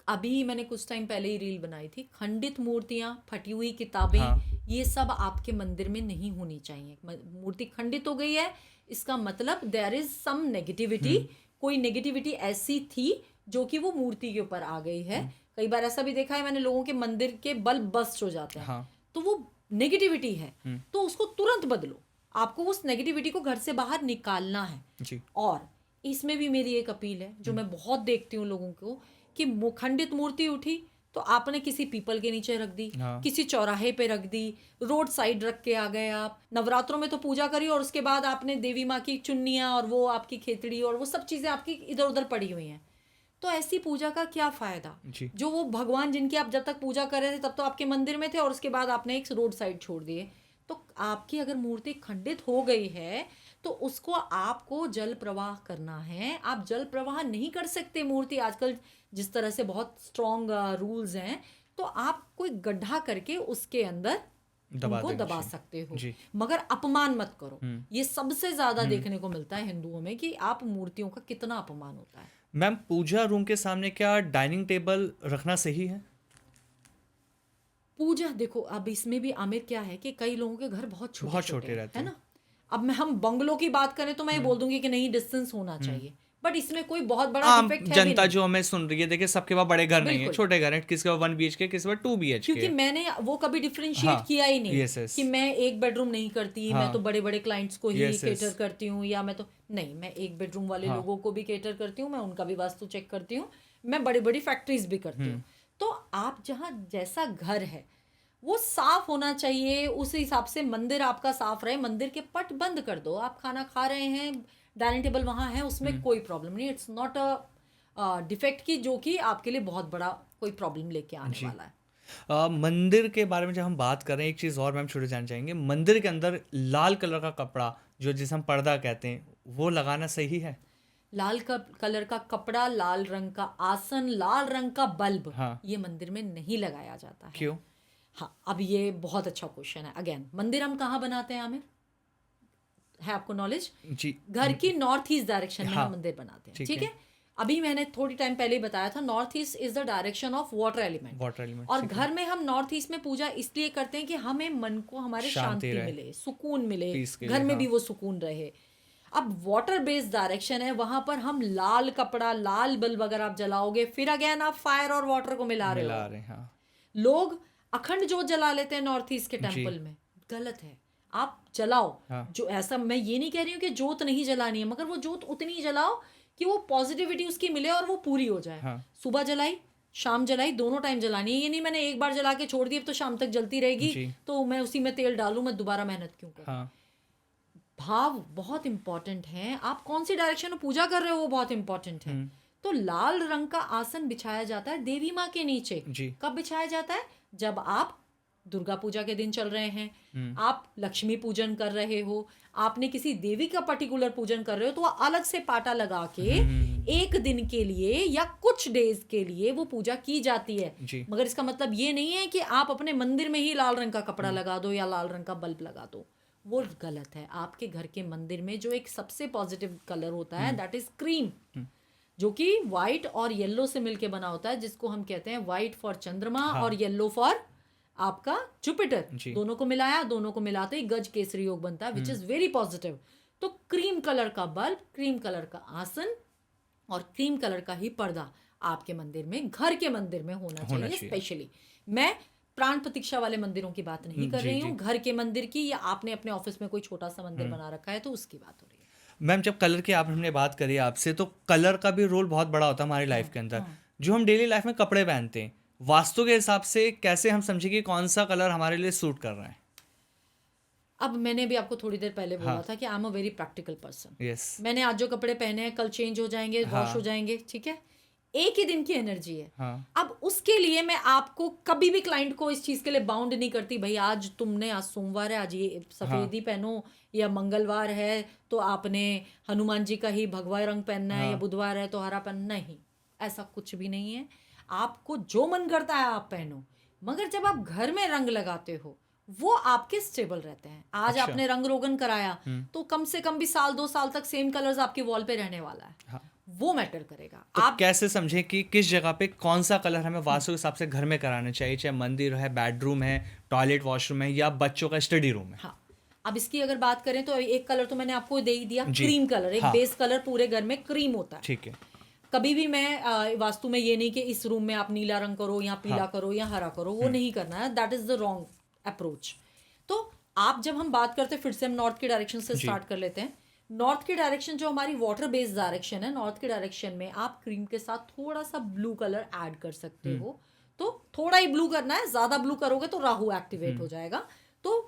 अभी मैंने कुछ टाइम पहले ही रील बनाई थी, खंडित मूर्तियां, फटी हुई किताबें, ये सब आपके मंदिर में नहीं होनी चाहिए। मूर्ति खंडित हो गई है, इसका मतलब देयर इज सम नेगेटिविटी, कोई नेगेटिविटी ऐसी थी जो कि वो मूर्ति के ऊपर आ गई है। कई बार ऐसा भी देखा है मैंने, लोगों के मंदिर के बल्ब बस्ट हो जाते हैं, तो वो नेगेटिविटी है, तो उसको तुरंत बदलो। आपको उस नेगेटिविटी को घर से बाहर निकालना है जी। और इसमें भी मेरी एक अपील है जो मैं बहुत देखती हूँ लोगों को, कि खंडित मूर्ति उठी तो आपने किसी पीपल के नीचे रख दी, किसी चौराहे पे रख दी, रोड साइड रख के आ गए आप। नवरात्रों में तो पूजा करी और उसके बाद आपने देवी माँ की चुन्नियाँ और वो आपकी खेतड़ी और वो सब चीजें आपकी इधर उधर पड़ी हुई हैं। तो ऐसी पूजा का क्या फायदा? जो वो भगवान जिनकी आप जब तक पूजा कर रहे थे तब तो आपके मंदिर में थे और उसके बाद आपने एक रोड साइड छोड़ दिए। तो आपकी अगर मूर्ति खंडित हो गई है तो उसको आपको जल प्रवाह करना है। आप जल प्रवाह नहीं कर सकते मूर्ति, आजकल जिस तरह से बहुत स्ट्रॉन्ग रूल्स हैं, तो आप कोई गड्ढा करके उसके अंदर उनको दबा सकते हो, मगर अपमान मत करो। ये सबसे ज्यादा देखने को मिलता है हिंदुओं में कि आप मूर्तियों का कितना अपमान होता है। मैम, पूजा रूम के सामने क्या डाइनिंग टेबल रखना सही है? पूजा देखो, अब इसमें भी आमिर क्या है कि कई लोगों के घर बहुत छोटे रहते हैं ना। अब हम बंगलों की बात करें तो मैं बोल दूंगी कि नहीं, डिस्टेंस होना चाहिए, बट इसमें कोई बहुत बड़ा डिफेक्ट है जनता जो हमें सुन रही है, देखिए सबके पास बड़े घर नहीं है, छोटे घर हैं, किसके पास 1 BHK, किसके पास 2 BHK। क्योंकि मैंने वो कभी डिफरेंशिएट किया ही नहीं कि मैं एक बेडरूम नहीं करती, मैं तो बड़े बड़े क्लाइंट्स को ही केटर करती हूँ, या मैं तो नहीं, मैं एक बेडरूम वाले लोगों को भी केटर करती हूँ, मैं उनका भी वास्तु चेक करती हूँ, मैं बड़ी बड़ी फैक्ट्रीज भी करती हूँ। तो आप जहाँ जैसा घर है वो साफ होना चाहिए, उस हिसाब से मंदिर आपका साफ रहे। मंदिर के पट बंद कर दो, आप खाना खा रहे हैं, डाइनिंग टेबल वहाँ है, उसमें कोई प्रॉब्लम नहीं, इट्स नॉट अ डिफेक्ट की जो कि आपके लिए बहुत बड़ा कोई प्रॉब्लम लेके आने वाला है। मंदिर के बारे में जब हम बात कर रहे हैं, एक चीज़ और मैम छोटे जानना चाहेंगे, मंदिर के अंदर लाल कलर का कपड़ा, जो जिसे हम पर्दा कहते हैं, वो लगाना सही है? लाल कलर का कपड़ा, लाल रंग का आसन, लाल रंग का बल्ब, ये मंदिर में नहीं लगाया जाता है। क्यों? हाँ, अब ये बहुत अच्छा क्वेश्चन है। अगेन, मंदिर हम कहाँ बनाते हैं आमिर, है आपको नॉलेज? जी, घर की नॉर्थ ईस्ट डायरेक्शन में हम मंदिर बनाते हैं, ठीक है। अभी मैंने थोड़ी टाइम पहले ही बताया था, north east is the direction of water element. और घर में हम नॉर्थ ईस्ट में पूजा इसलिए करते हैं कि हमें मन को हमारे शांति मिले, सुकून मिले, घर में भी वो सुकून रहे। अब वाटर बेस्ड डायरेक्शन है, वहां पर हम लाल कपड़ा, लाल बल्ब अगर आप जलाओगे, फिर अगेन आप फायर और वाटर को मिला रहे हो। लोग अखंड जोत जला लेते हैं नॉर्थ ईस्ट के टेम्पल में, गलत है। आप जलाओ, जो ऐसा मैं ये नहीं कह रही हूँ कि जोत नहीं जलानी है, मगर वो जोत उतनी जलाओ कि वो पॉजिटिविटी उसकी मिले और वो पूरी हो जाए। सुबह जलाई, शाम जलाई, दोनों टाइम जलानी है। ये नहीं मैंने एक बार जला के छोड़ दी, अब तो शाम तक जलती रहेगी तो मैं उसी में तेल डालूं, मैं दोबारा मेहनत क्यों करूं। भाव बहुत इंपॉर्टेंट है, आप कौन सी डायरेक्शन में पूजा कर रहे हो वो बहुत इंपॉर्टेंट है। तो लाल रंग का आसन बिछाया जाता है देवी माँ के नीचे। कब बिछाया जाता है? जब आप दुर्गा पूजा के दिन चल रहे हैं, आप लक्ष्मी पूजन कर रहे हो, आपने किसी देवी का पर्टिकुलर पूजन कर रहे हो, तो वो अलग से पाटा लगा के एक दिन के लिए या कुछ डेज के लिए वो पूजा की जाती है। मगर इसका मतलब ये नहीं है कि आप अपने मंदिर में ही लाल रंग का कपड़ा लगा दो या लाल रंग का बल्ब लगा दो, वो गलत है। आपके घर के मंदिर में जो एक सबसे पॉजिटिव कलर होता है, दैट इज क्रीम, जो कि व्हाइट और येलो से मिलके बना होता है, जिसको हम कहते हैं व्हाइट फॉर चंद्रमा और येलो फॉर आपका जुपिटर। दोनों को मिलाया, दोनों को मिलाते ही गज केसरी योग बनता है, विच इज वेरी पॉजिटिव। तो क्रीम कलर का बल्ब, क्रीम कलर का आसन, और क्रीम कलर का ही पर्दा आपके मंदिर में, घर के मंदिर में होना चाहिए स्पेशली। मैं प्राण प्रतीक्षा वाले मंदिरों की बात नहीं कर रही हूँ, घर के मंदिर की, या आपने अपने ऑफिस में कोई छोटा सा मंदिर बना रखा है तो उसकी बात हो रही है। मैम जब कलर की हमने बात करी आपसे, तो कलर का भी रोल बहुत बड़ा होता है हमारी लाइफ के अंदर। जो हम डेली लाइफ में कपड़े पहनते हैं, वास्तु के हिसाब से कैसे हम समझे कि कौन सा कलर हमारे लिए सूट कर रहा है? अब मैंने भी आपको थोड़ी देर पहले बोला था कि I am a very practical person. मैंने आज जो कपड़े पहने हैं कल चेंज हो जाएंगे, वॉश हो जाएंगे, ठीक है, एक ही दिन की एनर्जी है। अब उसके लिए मैं आपको कभी भी क्लाइंट को इस चीज के लिए बाउंड नहीं करती, भाई आज सोमवार है, आज ये सफेद ही पहनो, या मंगलवार है तो आपने हनुमान जी का ही भगवा रंग पहनना है, या बुधवार है तो हरा पहनना, नहीं, ऐसा कुछ भी नहीं है। आपको जो मन करता है आप पहनो, मगर जब आप घर में रंग लगाते हो वो आपके स्टेबल रहते हैं। आज आपने रंग रोगन कराया तो कम से कम भी 1-2 साल तक सेम कलर्स आपके वॉल पे रहने वाला है। वो मैटर करेगा। तो आप कैसे समझे कि किस जगह पे कौन सा कलर हमें वास्तु के हिसाब से घर में कराना चाहिए, चाहे मंदिर है, बेडरूम है, टॉयलेट वॉशरूम है, या बच्चों का स्टडी रूम है? हाँ, अब इसकी अगर बात करें तो एक कलर तो मैंने आपको दे ही दिया, क्रीम कलर। एक बेस कलर पूरे घर में क्रीम होता है, ठीक है। कभी भी मैं वास्तु में ये नहीं कि इस रूम में आप नीला रंग करो या पीला करो या हरा करो, वो नहीं करना है, that is the wrong approach. तो आप जब हम बात करते हैं, फिर से हम नॉर्थ के डायरेक्शन से स्टार्ट कर लेते हैं। नॉर्थ की डायरेक्शन जो हमारी वाटर बेस्ड डायरेक्शन है, नॉर्थ की डायरेक्शन में आप क्रीम के साथ थोड़ा सा ब्लू कलर ऐड कर सकते हो। तो थोड़ा ही ब्लू करना है, ज्यादा ब्लू करोगे तो राहु एक्टिवेट हो जाएगा। तो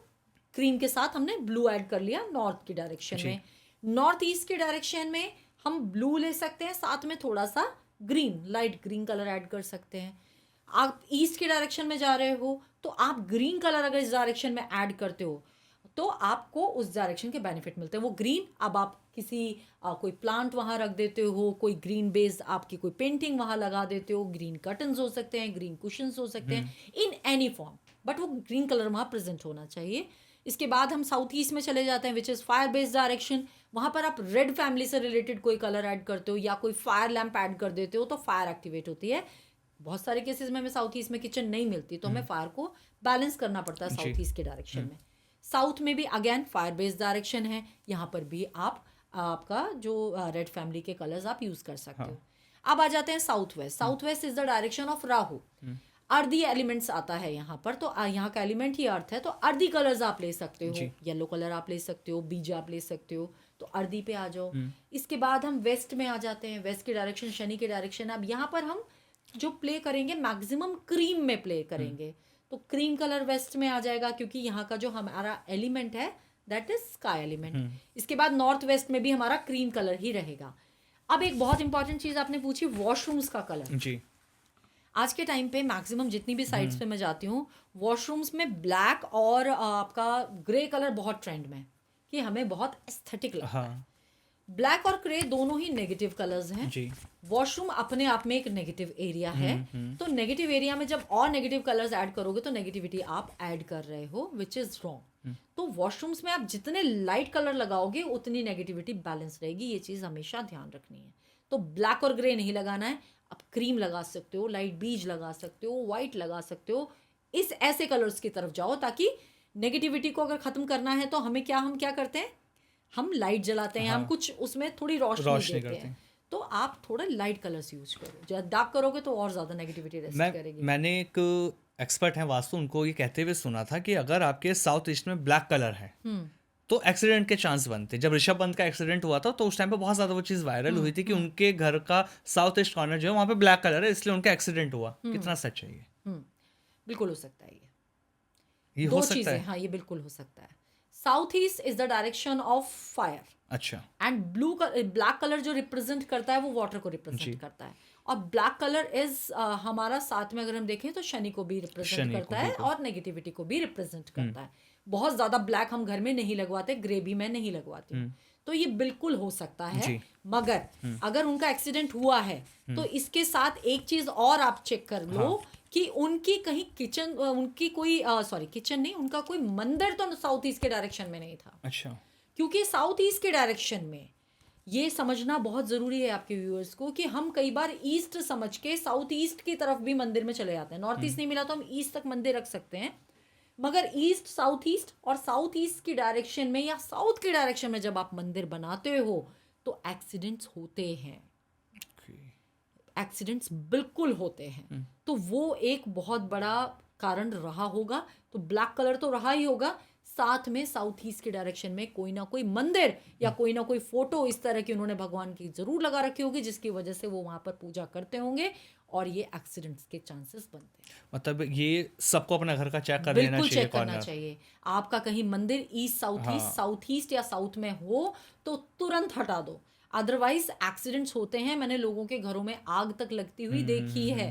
क्रीम के साथ हमने ब्लू ऐड कर लिया नॉर्थ की डायरेक्शन में। नॉर्थ ईस्ट की डायरेक्शन में हम ब्लू ले सकते हैं, साथ में थोड़ा सा green, light green colour add कर सकते हैं। आप ईस्ट के डायरेक्शन में जा रहे हो तो आप ग्रीन कलर अगर इस डायरेक्शन में ऐड करते हो तो आपको उस डायरेक्शन के बेनिफिट मिलते हैं। वो ग्रीन, अब आप किसी कोई प्लांट वहाँ रख देते हो, कोई ग्रीन बेस्ड आपकी कोई पेंटिंग वहाँ लगा देते हो, ग्रीन कर्टन्स हो सकते हैं, ग्रीन कुशन्स हो सकते हैं, इन एनी फॉर्म, बट वो ग्रीन कलर वहाँ प्रेजेंट होना चाहिए। इसके बाद हम साउथ ईस्ट में चले जाते हैं, which is fire based direction. वहाँ पर आप रेड फैमिली से रिलेटेड कोई कलर ऐड करते हो या कोई फायर लैम्प ऐड कर देते हो तो फायर एक्टिवेट होती है। बहुत सारे केसेस में हमें साउथ ईस्ट में किचन नहीं मिलती तो हमें फायर को बैलेंस करना पड़ता है साउथ ईस्ट के डायरेक्शन में। साउथ में भी अगेन फायर बेस्ड डायरेक्शन है, यहाँ पर भी आपका जो रेड फैमिली के कलर्स आप यूज कर सकते हो। अब आ जाते हैं south west. South west is the direction of Rahu. Earthy elements आता है यहाँ पर, तो यहाँ का एलिमेंट ही अर्थ है, तो अर्दी कलर्स आप ले सकते हो, येलो कलर आप ले सकते हो, बीज आप ले सकते हो, तो अर्दी पे आ जाओ। इसके बाद हम वेस्ट में आ जाते हैं, वेस्ट की डायरेक्शन शनि की डायरेक्शन। अब यहाँ पर हम जो प्ले करेंगे मैक्सिमम क्रीम में प्ले करेंगे, तो क्रीम कलर वेस्ट में आ जाएगा क्योंकि यहाँ का जो हमारा एलिमेंट है दैट इज स्काई एलिमेंट। इसके बाद नॉर्थ वेस्ट में भी हमारा क्रीम कलर ही रहेगा। अब एक बहुत इंपॉर्टेंट चीज आपने पूछी, वॉशरूम्स का कलर। जी, आज के टाइम पे मैक्सिमम जितनी भी साइट्स पे मैं जाती हूँ, वॉशरूम्स में ब्लैक और आपका ग्रे कलर बहुत ट्रेंड में, कि हमें बहुत एस्थेटिक लगता है। ब्लैक और ग्रे दोनों ही नेगेटिव कलर्स हैं जी। वॉशरूम अपने आप में एक नेगेटिव एरिया है, तो नेगेटिव एरिया में जब और नेगेटिव कलर्स ऐड करोगे तो नेगेटिविटी आप ऐड कर रहे हो, विच इज रॉन्ग। तो वॉशरूम्स में आप जितने लाइट कलर लगाओगे उतनी नेगेटिविटी बैलेंस रहेगी, ये चीज़ हमेशा ध्यान रखनी है। तो ब्लैक और ग्रे नहीं लगाना है, आप क्रीम लगा सकते हो, लाइट बीज लगा सकते हो, वाइट लगा सकते हो, इस ऐसे कलर्स की तरफ जाओ ताकि नेगेटिविटी को अगर ख़त्म करना है तो हम क्या करते हैं, हम लाइट जलाते हैं, हम कुछ उसमें थोड़ी रोशनी देते हैं। तो आप थोड़ा लाइट कलर्स यूज करो, जब डार्क करोगे तो और ज़्यादा नेगेटिविटी रेस्ट करेगी। मैंने एक एक्सपर्ट है वास्तु, उनको ये कहते हुए सुना था कि अगर आपके साउथ ईस्ट में ब्लैक कलर है तो एक्सीडेंट के चांस बनते। जब ऋषभ पंत का एक्सीडेंट हुआ था तो उस टाइम पे बहुत ज़्यादा वो चीज़ वायरल हुई थी कि उनके घर का साउथ ईस्ट कॉर्नर जो है वहाँ पे ब्लैक कलर है, इसलिए उनका एक्सीडेंट हुआ। कितना सच है ये? बिल्कुल हो सकता है, ये हो सकता है। हाँ, ये बिल्कुल हो सकता है। South east is the direction of fire. अच्छा। एंड ब्लैक कलर जो रिप्रेजेंट करता है वो वाटर को रिप्रेजेंट करता है, और ब्लैक कलर इज हमारा साथ में अगर हम देखें तो शनि को भी रिप्रेजेंट करता है और नेगेटिविटी को भी रिप्रेजेंट करता है। बहुत ज्यादा ब्लैक हम घर में नहीं लगवाते, ग्रे भी मैं नहीं लगवाती हूँ, तो ये बिल्कुल हो सकता है। मगर अगर उनका एक्सीडेंट हुआ है तो इसके साथ एक चीज और आप चेक कर लो कि उनकी कहीं किचन, उनकी कोई किचन नहीं, उनका कोई मंदिर तो साउथ ईस्ट के डायरेक्शन में नहीं था। अच्छा। क्योंकि साउथ ईस्ट के डायरेक्शन में ये समझना बहुत ज़रूरी है आपके व्यूअर्स को कि हम कई बार ईस्ट समझ के साउथ ईस्ट की तरफ भी मंदिर में चले जाते हैं। नॉर्थ ईस्ट नहीं मिला तो हम ईस्ट तक मंदिर रख सकते हैं, मगर ईस्ट, साउथ ईस्ट और साउथ ईस्ट की डायरेक्शन में या साउथ की डायरेक्शन में जब आप मंदिर बनाते हो तो एक्सीडेंट्स होते हैं। एक्सीडेंट्स बिल्कुल होते हैं। तो वो एक बहुत बड़ा कारण रहा होगा। तो ब्लैक कलर तो रहा ही होगा, साथ में साउथ ईस्ट के डायरेक्शन में कोई ना कोई मंदिर या कोई ना कोई फोटो इस तरह की उन्होंने भगवान की जरूर लगा रखी होगी, जिसकी वजह से वो वहां पर पूजा करते होंगे और ये एक्सीडेंट्स के चांसेस बनते हैं। मतलब ये सबको अपना घर का चेक कर लेना बिल्कुल चाहिए, चेक करना चाहिए। आपका कहीं मंदिर ईस्ट साउथ ईस्ट या साउथ में हो तो तुरंत हटा दो, अदरवाइज एक्सीडेंट्स होते हैं। मैंने लोगों के घरों में आग तक लगती हुई देखी है।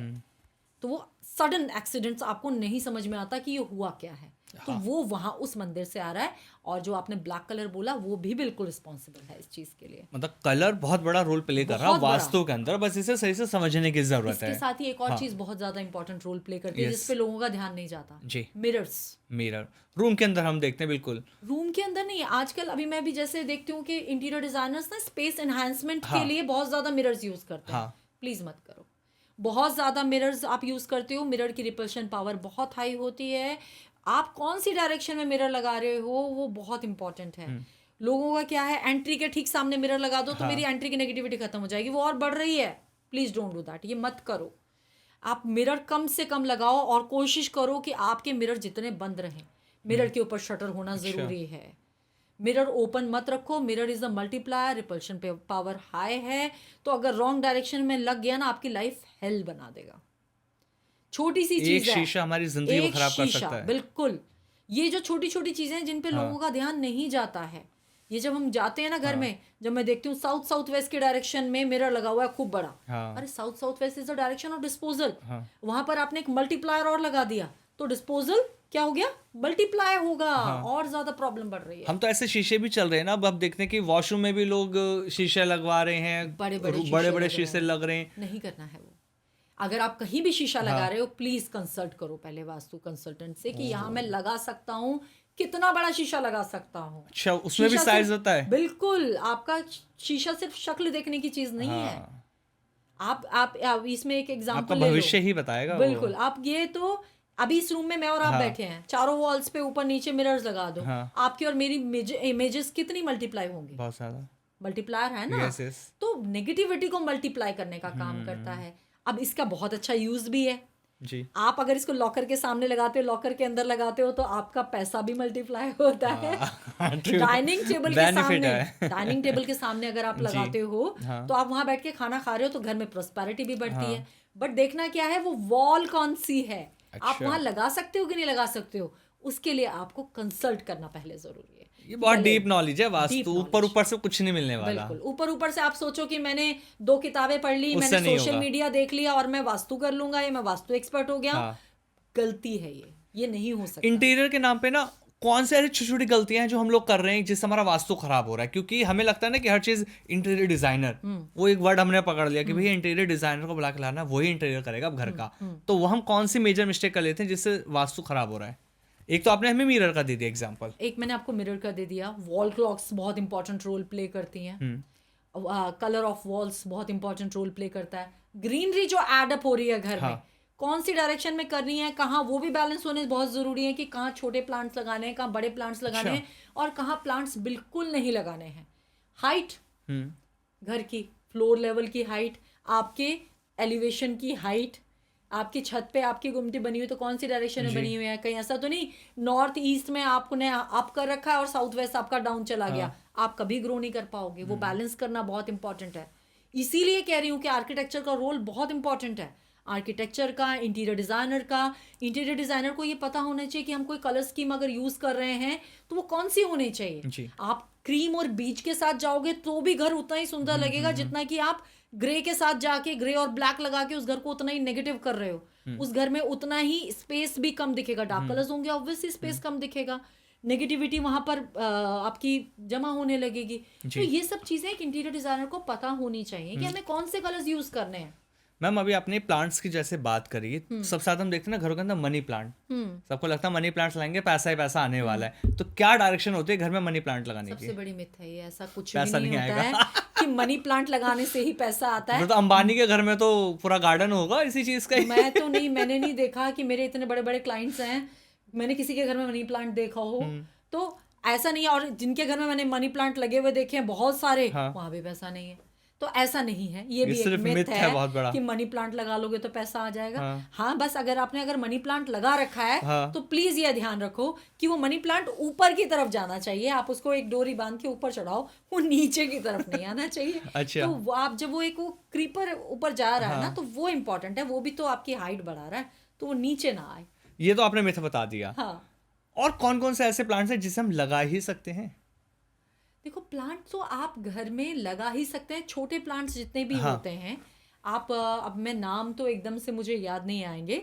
तो वो सडन एक्सीडेंट्स आपको नहीं समझ में आता कि ये हुआ क्या है। तो वो वहां उस मंदिर से आ रहा है। और जो आपने ब्लैक कलर बोला वो भी बिल्कुल रिस्पॉन्सिबल है इस चीज के लिए। मतलब कलर बहुत बड़ा रोल प्ले कर रहा है वास्तु के अंदर, बस इसे सही से समझने की जरूरत है। इसके साथ ही एक और चीज बहुत ज्यादा इंपॉर्टेंट रोल प्ले करती है, जिसपे लोगों का ध्यान नहीं जाता जी। मिरर्स। मिरर रूम के अंदर हम देखते हैं, बिल्कुल रूम के अंदर नहीं, आजकल अभी मैं भी जैसे देखती हूँ कि इंटीरियर डिजाइनर्स ना स्पेस एनहांसमेंट के लिए बहुत ज्यादा मिरर्स यूज करते हैं। प्लीज मत करो। बहुत ज़्यादा मिरर्स आप यूज़ करते हो, मिरर की रिपल्शन पावर बहुत हाई होती है। आप कौन सी डायरेक्शन में मिरर लगा रहे हो वो बहुत इंपॉर्टेंट है। लोगों का क्या है, एंट्री के ठीक सामने मिरर लगा दो तो मेरी एंट्री की नेगेटिविटी खत्म हो जाएगी, वो और बढ़ रही है। प्लीज़ डोंट डू दैट, ये मत करो। आप मिरर कम से कम लगाओ और कोशिश करो कि आपके मिरर जितने बंद रहें। मिरर के ऊपर शटर होना ज़रूरी है। मिरर ओपन मत रखो। Mirror is a multiplier, repulsion पे पावर हाई है, तो अगर रॉन्ग डायरेक्शन में लग गया ना आपकी लाइफ हेल बना देगा। छोटी सी चीज है, शीशा हमारी जिंदगी को खराब कर सकता है। बिल्कुल। ये जो छोटी छोटी चीजें हैं जिन पे लोगों का ध्यान नहीं जाता है, ये जब हम जाते हैं ना घर में, जब मैं देखती हूँ साउथ वेस्ट के डायरेक्शन में मिरर लगा हुआ है खूब बड़ा, अरे south west is the direction of disposal. वहां पर आपने एक मल्टीप्लायर और लगा दिया तो डिस्पोजल क्या हो गया, मल्टीप्लाई होगा। और ज्यादा प्रॉब्लम बढ़ रही है। हम तो ऐसे शीशे भी चल रहे हैं ना, अब देखते हैं कि वॉशरूम में भी लोग शीशे लगवा रहे हैं, बड़े बड़े शीशे लग रहे हैं। नहीं करना है वो। अगर आप कहीं भी शीशा लगा रहे हो, प्लीज कंसल्ट करो पहले वास्तु कंसल्टेंट से कि यहाँ मैं लगा सकता हूँ, कितना बड़ा शीशा लगा सकता हूँ। अच्छा, उसमें भी साइज होता है? बिल्कुल। आपका शीशा सिर्फ शक्ल देखने की चीज नहीं है। आप इसमें एक एग्जांपल ले लो, भविष्य ही बताएगा। बिल्कुल। आप ये तो अभी इस रूम में मैं और आप बैठे हैं, चारों वॉल्स पे ऊपर नीचे मिरर्स लगा दो, आपकी और मेरी इमेजेस कितनी मल्टीप्लाई होंगी? बहुत ज्यादा मल्टीप्लायर है ना। तो नेगेटिविटी को मल्टीप्लाई करने का काम करता है। अब इसका बहुत अच्छा यूज भी है जी। आप अगर इसको लॉकर के सामने लगाते हो, लॉकर के अंदर लगाते हो, तो आपका पैसा भी मल्टीप्लाई होता है। डाइनिंग टेबल के सामने अगर आप लगाते हो तो आप वहां बैठ के खाना खा रहे हो तो घर में प्रोस्पेरिटी भी बढ़ती है। बट देखना क्या है, वो वॉल कौन सी है। आप वहां लगा सकते हो कि नहीं लगा सकते हो, उसके लिए आपको कंसल्ट करना पहले जरूरी है। ये बहुत डीप नॉलेज है वास्तु, ऊपर से कुछ नहीं मिलने वाला। बिल्कुल ऊपर से आप सोचो कि मैंने 2 किताबें पढ़ ली, मैंने सोशल मीडिया देख लिया और मैं वास्तु कर लूंगा, ये मैं वास्तु एक्सपर्ट हो गया। गलती है ये नहीं हो सकता। इंटीरियर के नाम पे ना कौन से ऐसी छोटी छोटी गलतियां हैं जो हम लोग कर रहे हैं जिससे हमारा वास्तु खराब हो रहा है? क्योंकि हमें लगता है ना कि हर चीज इंटीरियर डिजाइनर, वो एक वर्ड हमने पकड़ लिया कि भैया इंटीरियर डिजाइनर को बुला के लाना, वही इंटीरियर करेगा अब घर का। तो वो हम कौन सी मेजर मिस्टेक कर लेते हैं जिससे वास्तु खराब हो रहा है? एक तो आपने हमें मिरर का दे दिया एग्जांपल, एक मैंने आपको मिरर का दे दिया। वॉल क्लॉक्स बहुत इंपॉर्टेंट रोल प्ले करती हैं। कलर ऑफ वॉल्स बहुत इंपॉर्टेंट रोल प्ले करता है। ग्रीनरी जो एड अप हो रही है घर में, कौन सी डायरेक्शन में करनी है, कहाँ, वो भी बैलेंस होने बहुत जरूरी है कि कहाँ छोटे प्लांट्स लगाने हैं, कहाँ बड़े प्लांट्स लगाने हैं और कहाँ प्लांट्स बिल्कुल नहीं लगाने हैं। हाइट, घर की फ्लोर लेवल की हाइट, आपके एलिवेशन की हाइट, आपकी छत पे आपकी गुमटी बनी हुई तो कौन सी डायरेक्शन में बनी हुई है। कहीं ऐसा तो नहीं नॉर्थ ईस्ट में आपने अप कर रखा है और साउथ वेस्ट आपका डाउन चला गया, आप कभी ग्रो नहीं कर पाओगे। वो बैलेंस करना बहुत इंपॉर्टेंट है। इसीलिए कह रही हूँ कि आर्किटेक्चर का रोल बहुत इंपॉर्टेंट है। आर्किटेक्चर का, इंटीरियर डिजाइनर को ये पता होना चाहिए कि हम कोई कलर स्कीम अगर यूज कर रहे हैं तो वो कौन सी होनी चाहिए। आप क्रीम और बीच के साथ जाओगे तो भी घर उतना ही सुंदर लगेगा जितना कि आप ग्रे के साथ जाके, ग्रे और ब्लैक लगा के उस घर को उतना ही नेगेटिव कर रहे हो। उस घर में उतना ही स्पेस भी कम दिखेगा। डार्क कलर्स होंगे ऑब्वियसली स्पेस कम दिखेगा, नेगेटिविटी वहां पर आपकी जमा होने लगेगी। तो ये सब चीजें एक इंटीरियर डिजाइनर को पता होनी चाहिए कि हमें कौन से कलर्स यूज करने हैं। मैम अभी आपने प्लांट्स की जैसे बात करी, सबसे ज्यादा हम देखते हैं ना घरों के अंदर मनी प्लांट। सबको लगता है मनी प्लांट्स लाएंगे पैसा ही पैसा आने वाला है। तो क्या डायरेक्शन होती है घर में मनी प्लांट लगाने की? सबसे बड़ी मिथ है ये, ऐसा कुछ भी नहीं होता है कि मनी प्लांट लगाने से ही पैसा आता है। तो अंबानी के घर में तो पूरा गार्डन होगा इसी चीज का। मैंने नहीं देखा कि मेरे इतने बड़े बड़े क्लाइंट्स हैं, मैंने किसी के घर में मनी प्लांट देखा हो। तो ऐसा नहीं है। और जिनके घर में मैंने मनी प्लांट लगे हुए देखे हैं बहुत सारे, वहां भी पैसा नहीं है। तो ऐसा नहीं है, ये भी एक सिर्फ मिथ मिथ है बहुत बड़ा। कि मनी प्लांट लगा लोगे तो पैसा आ जाएगा। हाँ। हाँ, बस अगर मनी प्लांट लगा रखा है हाँ। तो प्लीज ये ध्यान रखो कि वो मनी प्लांट ऊपर की तरफ जाना चाहिए, आप उसको एक डोरी बांध के ऊपर चढ़ाओ, वो नीचे की तरफ नहीं आना चाहिए। अच्छा। तो वो आप जब वो क्रीपर ऊपर जा रहा है ना, हाँ। तो वो इंपॉर्टेंट है, वो भी तो आपकी हाइट बढ़ा रहा है, तो वो नीचे ना आए। ये तो आपने मिथ बता दिया। हाँ, और कौन कौन से ऐसे प्लांट्स हैं जिसे हम लगा ही सकते हैं? देखो प्लांट तो आप घर में लगा ही सकते हैं, छोटे प्लांट्स जितने भी हाँ। होते हैं आप, अब मैं नाम तो एकदम से मुझे याद नहीं आएंगे,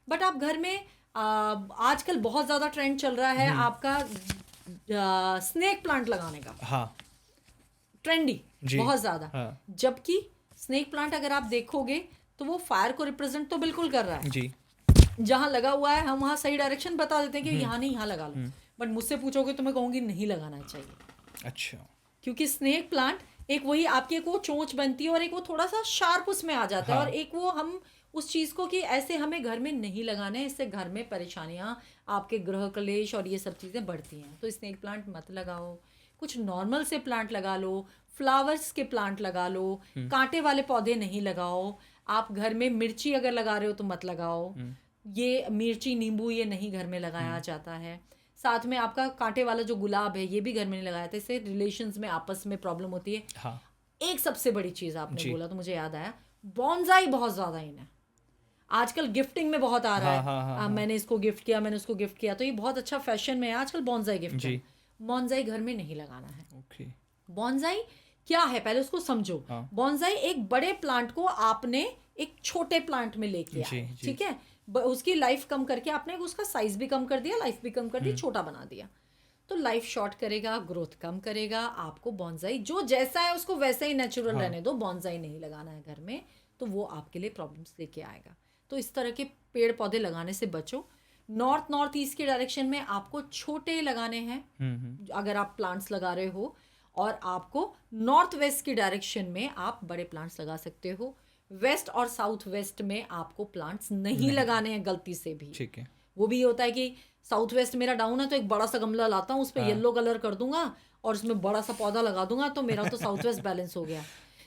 बट आप घर में आजकल बहुत ज़्यादा ट्रेंड चल रहा है आपका स्नेक प्लांट लगाने का। हाँ। ट्रेंडी जी। बहुत ज़्यादा। हाँ। जबकि स्नेक प्लांट अगर आप देखोगे तो वो फायर को रिप्रेजेंट तो बिल्कुल कर रहा है। जी। जहाँ लगा हुआ है हम वहाँ सही डायरेक्शन बता देते हैं कि यहाँ नहीं, यहाँ लगा लो, बट मुझसे पूछोगे तो मैं कहूँगी नहीं लगाना चाहिए। अच्छा। क्योंकि स्नेक प्लांट एक वही आपकी एक वो चोंच बनती है और एक वो थोड़ा सा शार्प उसमें आ जाता है। हाँ। और एक वो हम उस चीज़ को कि ऐसे हमें घर में नहीं लगाना है, इससे घर में परेशानियाँ, आपके गृह क्लेश और ये सब चीज़ें बढ़ती हैं। तो स्नेक प्लांट मत लगाओ, कुछ नॉर्मल से प्लांट लगा लो, फ्लावर्स के प्लांट लगा लो, कांटे वाले पौधे नहीं लगाओ। आप घर में मिर्ची अगर लगा रहे हो तो मत लगाओ, ये मिर्ची नींबू ये नहीं घर में लगाया जाता है। साथ में आपका कांटे वाला जो गुलाब है ये भी घर में नहीं लगाया था, इससे रिलेशंस में आपस में प्रॉब्लम होती है। हाँ। एक सबसे बड़ी चीज़ आपने बोला तो मुझे याद आया, बॉन्साई बहुत ज़्यादा इन है आजकल, गिफ्टिंग में बहुत आ रहा है। हाँ। मैंने इसको गिफ्ट किया, मैंने उसको गिफ्ट किया, तो ये बहुत अच्छा फैशन में है आजकल बॉन्साई गिफ्ट। जी। बॉन्साई घर में नहीं लगाना है। ओके। बॉन्साई क्या है पहले उसको समझो। हाँ। बॉन्साई एक बड़े प्लांट को आपने एक छोटे प्लांट में लेके आए, ठीक है, उसकी लाइफ कम करके आपने उसका साइज भी कम कर दिया, लाइफ भी कम कर दी, छोटा बना दिया, तो लाइफ शॉर्ट करेगा, ग्रोथ कम करेगा। आपको बॉन्साई जो जैसा है उसको वैसे ही नेचुरल रहने दो, बॉन्साई नहीं लगाना है घर में, तो वो आपके लिए प्रॉब्लम्स लेके आएगा। तो इस तरह के पेड़ पौधे लगाने से बचो। नॉर्थ ईस्ट के डायरेक्शन में आपको छोटे लगाने हैं अगर आप प्लांट्स लगा रहे हो, और आपको नॉर्थ वेस्ट की डायरेक्शन में आप बड़े प्लांट्स लगा सकते हो। वेस्ट और साउथ वेस्ट में आपको प्लांट्स नहीं लगाने हैं गलती से भी। ठीक है। वो भी होता है कि साउथ वेस्ट मेरा डाउन है तो एक बड़ा सा गमला लाता हूँ, उस पर येलो कलर कर दूंगा और उसमें बड़ा सा पौधा लगा दूंगा, तो मेरा तो साउथ वेस्ट बैलेंस हो गया।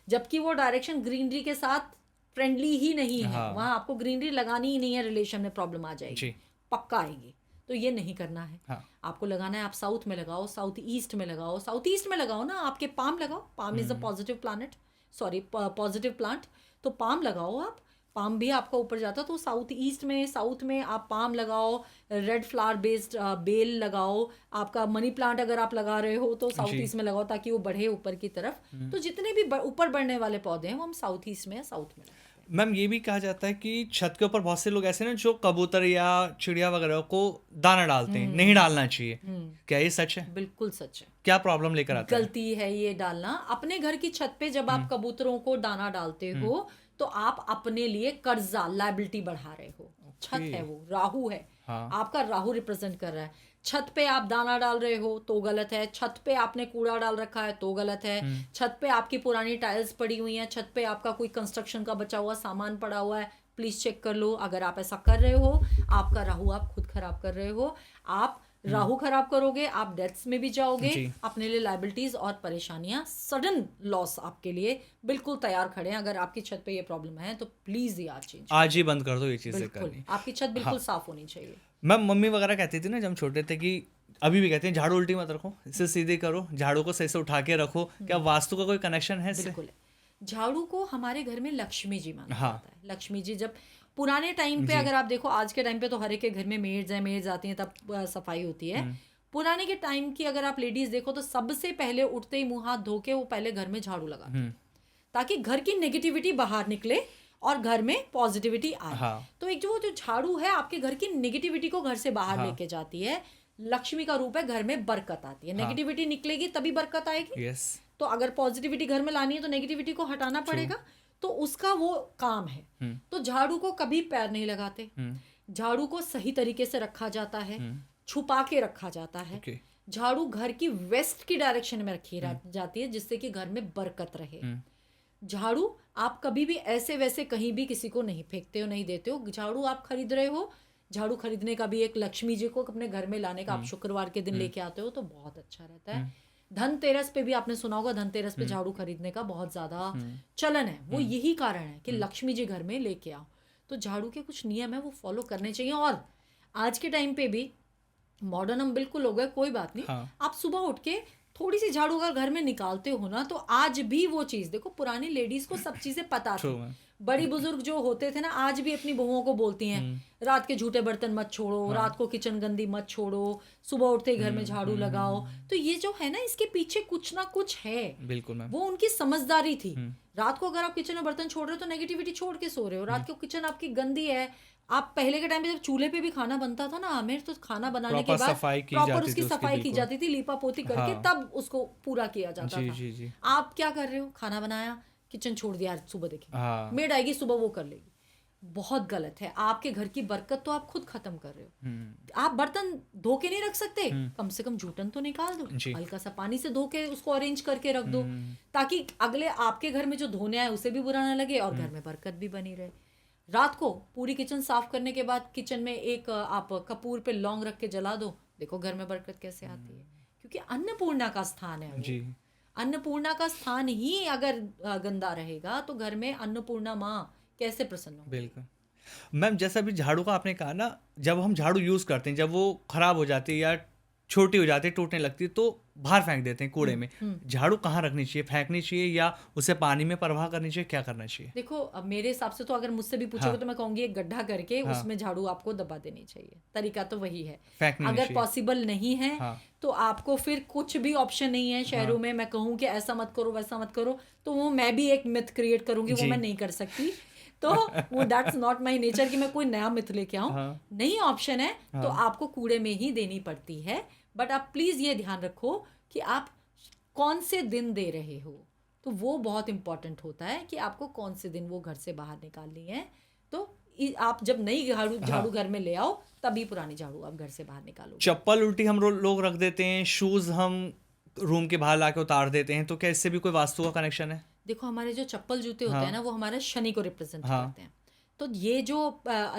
जबकि वो डायरेक्शन ग्रीनरी के साथ फ्रेंडली ही नहीं है। वहाँ आपको ग्रीनरी लगानी ही नहीं है, रिलेशन में प्रॉब्लम आ जाएगी, पक्का आएगी। तो ये नहीं करना है। आपको लगाना है, आप साउथ में लगाओ, साउथ ईस्ट में लगाओ। साउथ ईस्ट में लगाओ ना, आपके पाम लगाओ, palm is a positive planet, sorry positive plant, तो पाम लगाओ आप, पाम भी आपका ऊपर जाता है। तो साउथ ईस्ट में, साउथ में आप पाम लगाओ, रेड फ्लावर बेस्ड बेल लगाओ। आपका मनी प्लांट अगर आप लगा रहे हो तो साउथ ईस्ट में लगाओ ताकि वो बढ़े ऊपर की तरफ। तो जितने भी ऊपर बढ़ने वाले पौधे हैं वो हम साउथ ईस्ट में, साउथ में लगाते हैं। मैम ये भी कहा जाता है कि छत के ऊपर बहुत से लोग ऐसे ना जो कबूतर या चिड़िया वगैरह को दाना डालते हैं, नहीं डालना चाहिए, क्या ये सच है? बिल्कुल सच है। क्या प्रॉब्लम लेकर आता है? गलती है ये डालना। अपने घर की छत पे जब आप कबूतरों को दाना डालते हो तो आप अपने लिए कर्जा, लायबिलिटी बढ़ा रहे हो। छत है, वो राहु है, आपका राहु रिप्रेजेंट कर रहा है। छत पे आप दाना डाल रहे हो तो गलत है, छत पे आपने कूड़ा डाल रखा है तो गलत है, छत पे आपकी पुरानी टाइल्स पड़ी हुई हैं, छत पे आपका कोई कंस्ट्रक्शन का बचा हुआ सामान पड़ा हुआ है, प्लीज चेक कर लो। अगर आप ऐसा कर रहे हो, आपका राहु आप खुद खराब कर रहे हो। आप राहु खराब करोगे, आप डेथ्स में भी जाओगे, अपने लिए लायबिलिटीज और परेशानियां, सडन लॉस आपके लिए बिल्कुल तैयार खड़े हैं। अगर आपकी छत पे ये प्रॉब्लम है तो प्लीज ये आज ही बंद कर दो ये चीजें करनी। आपकी छत बिल्कुल साफ होनी चाहिए। मैम मम्मी वगैरह कहती थी ना जब हम छोटे थे, कि अभी भी कहते हैं झाड़ू उल्टी मत रखो, इसे सीधे करो, झाड़ू को सही से उठा के रखो। क्या वास्तु का कोई कनेक्शन है इससे? बिल्कुल। झाड़ू को हमारे घर में लक्ष्मी जी माना जाता है। लक्ष्मी जी जब पुराने टाइम पे, अगर आप देखो आज के टाइम पे तो हर एक के घर में मेड्स आती हैं तब सफाई होती है। पुराने के टाइम की अगर आप लेडीज देखो तो सबसे पहले उठते ही मुंह हाथ धो के वो पहले घर में झाड़ू लगाती है, ताकि घर की नेगेटिविटी बाहर निकले और घर में पॉजिटिविटी आए। तो एक जो झाड़ू है आपके घर की नेगेटिविटी को घर से बाहर लेके जाती है। लक्ष्मी का रूप है, घर में बरकत आती है। नेगेटिविटी निकलेगी तभी बरकत आएगी। तो अगर पॉजिटिविटी घर में लानी है तो नेगेटिविटी को हटाना पड़ेगा, तो उसका वो काम है। तो झाड़ू को कभी पैर नहीं लगाते, झाड़ू को सही तरीके से रखा जाता है, छुपा के रखा जाता है। झाड़ू घर की वेस्ट की डायरेक्शन में रखी जाती है जिससे कि घर में बरकत रहे। झाड़ू आप कभी भी ऐसे वैसे कहीं भी किसी को नहीं फेंकते हो, नहीं देते हो। झाड़ू आप खरीद रहे हो, झाड़ू खरीदने का भी एक लक्ष्मी जी को अपने घर में लाने का आप शुक्रवार के दिन लेके आते हो तो बहुत अच्छा रहता है। धनतेरस पे भी आपने सुना होगा, धनतेरस पे झाड़ू खरीदने का बहुत ज़्यादा चलन है। वो यही कारण है कि लक्ष्मी जी घर में लेके आओ। तो झाड़ू के कुछ नियम है वो फॉलो करने चाहिए। और आज के टाइम पे भी मॉडर्न हम बिल्कुल हो गए, कोई बात नहीं। आप सुबह उठ के थोड़ी सी झाड़ू अगर घर में निकालते हो ना, तो आज भी वो चीज़ देखो, पुरानी लेडीज को सब चीज़ें पता थी। बड़ी बुजुर्ग जो होते थे ना, आज भी अपनी बहुओं को बोलती हैं रात के झूठे बर्तन मत छोड़ो, रात को किचन गंदी मत छोड़ो, सुबह उठते ही घर में झाड़ू लगाओ। तो ये जो है ना, इसके पीछे कुछ ना कुछ है। बिल्कुल मैम, वो उनकी समझदारी थी। रात को अगर आप किचन में बर्तन छोड़ रहे हो तो नेगेटिविटी छोड़ के सो रहे हो। रात को किचन आपकी गंदी है। आप पहले के टाइम पे जब चूल्हे पे भी खाना बनता था ना आमिर, तो खाना बनाने के बाद प्रॉपर उसकी सफाई की जाती थी, लीपा पोती करके तब उसको पूरा किया जाता था। आप क्या कर रहे हो, खाना बनाया, किचन छोड़ दिया, सुबह देखिए मेड आएगी, सुबह वो कर लेगी। बहुत गलत है। आपके घर की बरकत तो आप खुद खत्म कर रहे हो। आप बर्तन धो के नहीं रख सकते, कम से कम जूठन तो निकाल दो, हल्का सा पानी से धो के उसको अरेंज करके रख दो, ताकि अगले आपके घर में जो धोने आए उसे भी बुरा ना लगे और घर में बरकत भी बनी रहे। रात को पूरी किचन साफ करने के बाद किचन में एक आप कपूर पे लौंग रख के जला दो, देखो घर में बरकत कैसे आती है। क्योंकि अन्नपूर्णा का स्थान है वो। अन्नपूर्णा का स्थान ही अगर गंदा रहेगा तो घर में अन्नपूर्णा माँ कैसे प्रसन्न हो। बिल्कुल मैम, जैसा भी झाड़ू का आपने कहा ना, जब हम झाड़ू यूज़ करते हैं, जब वो खराब हो जाती है या छोटी हो जाती है, टूटने लगती है, तो बाहर फेंक देते हैं कूड़े में। झाड़ू कहाँ रखनी चाहिए, फेंकनी चाहिए या उसे पानी में प्रवाह करनी चाहिए, क्या करना चाहिए? देखो, अब मेरे हिसाब से तो अगर मुझसे भी पूछोगे तो मैं कहूँगी एक गड्ढा करके उसमें झाड़ू आपको दबा देनी चाहिए। तरीका तो वही है। अगर पॉसिबल नहीं है तो आपको फिर कुछ भी ऑप्शन नहीं है। शहरों में मैं कहूँ कि ऐसा मत करो वैसा मत करो, तो वो मैं भी एक मिथ क्रिएट करूंगी, वो मैं नहीं कर सकती। तो वो दैट्स नॉट माई नेचर कि मैं कोई नया मिथ लेके आऊँ। नहीं ऑप्शन है तो आपको कूड़े में ही देनी पड़ती है। बट आप प्लीज़ ये ध्यान रखो कि आप कौन से दिन दे रहे हो, तो वो बहुत इंपॉर्टेंट होता है कि आपको कौन से दिन वो घर से बाहर निकालनी है। तो आप जब नई झाड़ू घर में ले आओ तभी पुरानी झाड़ू आप घर से बाहर निकालो। चप्पल उल्टी हम लोग रख देते हैं, शूज़ हम रूम के बाहर लाके उतार देते हैं, तो क्या इससे भी कोई वास्तु का कनेक्शन है? देखो, हमारे जो चप्पल जूते होते हैं ना, वो हमारे शनि को रिप्रेजेंट करते हैं। तो ये जो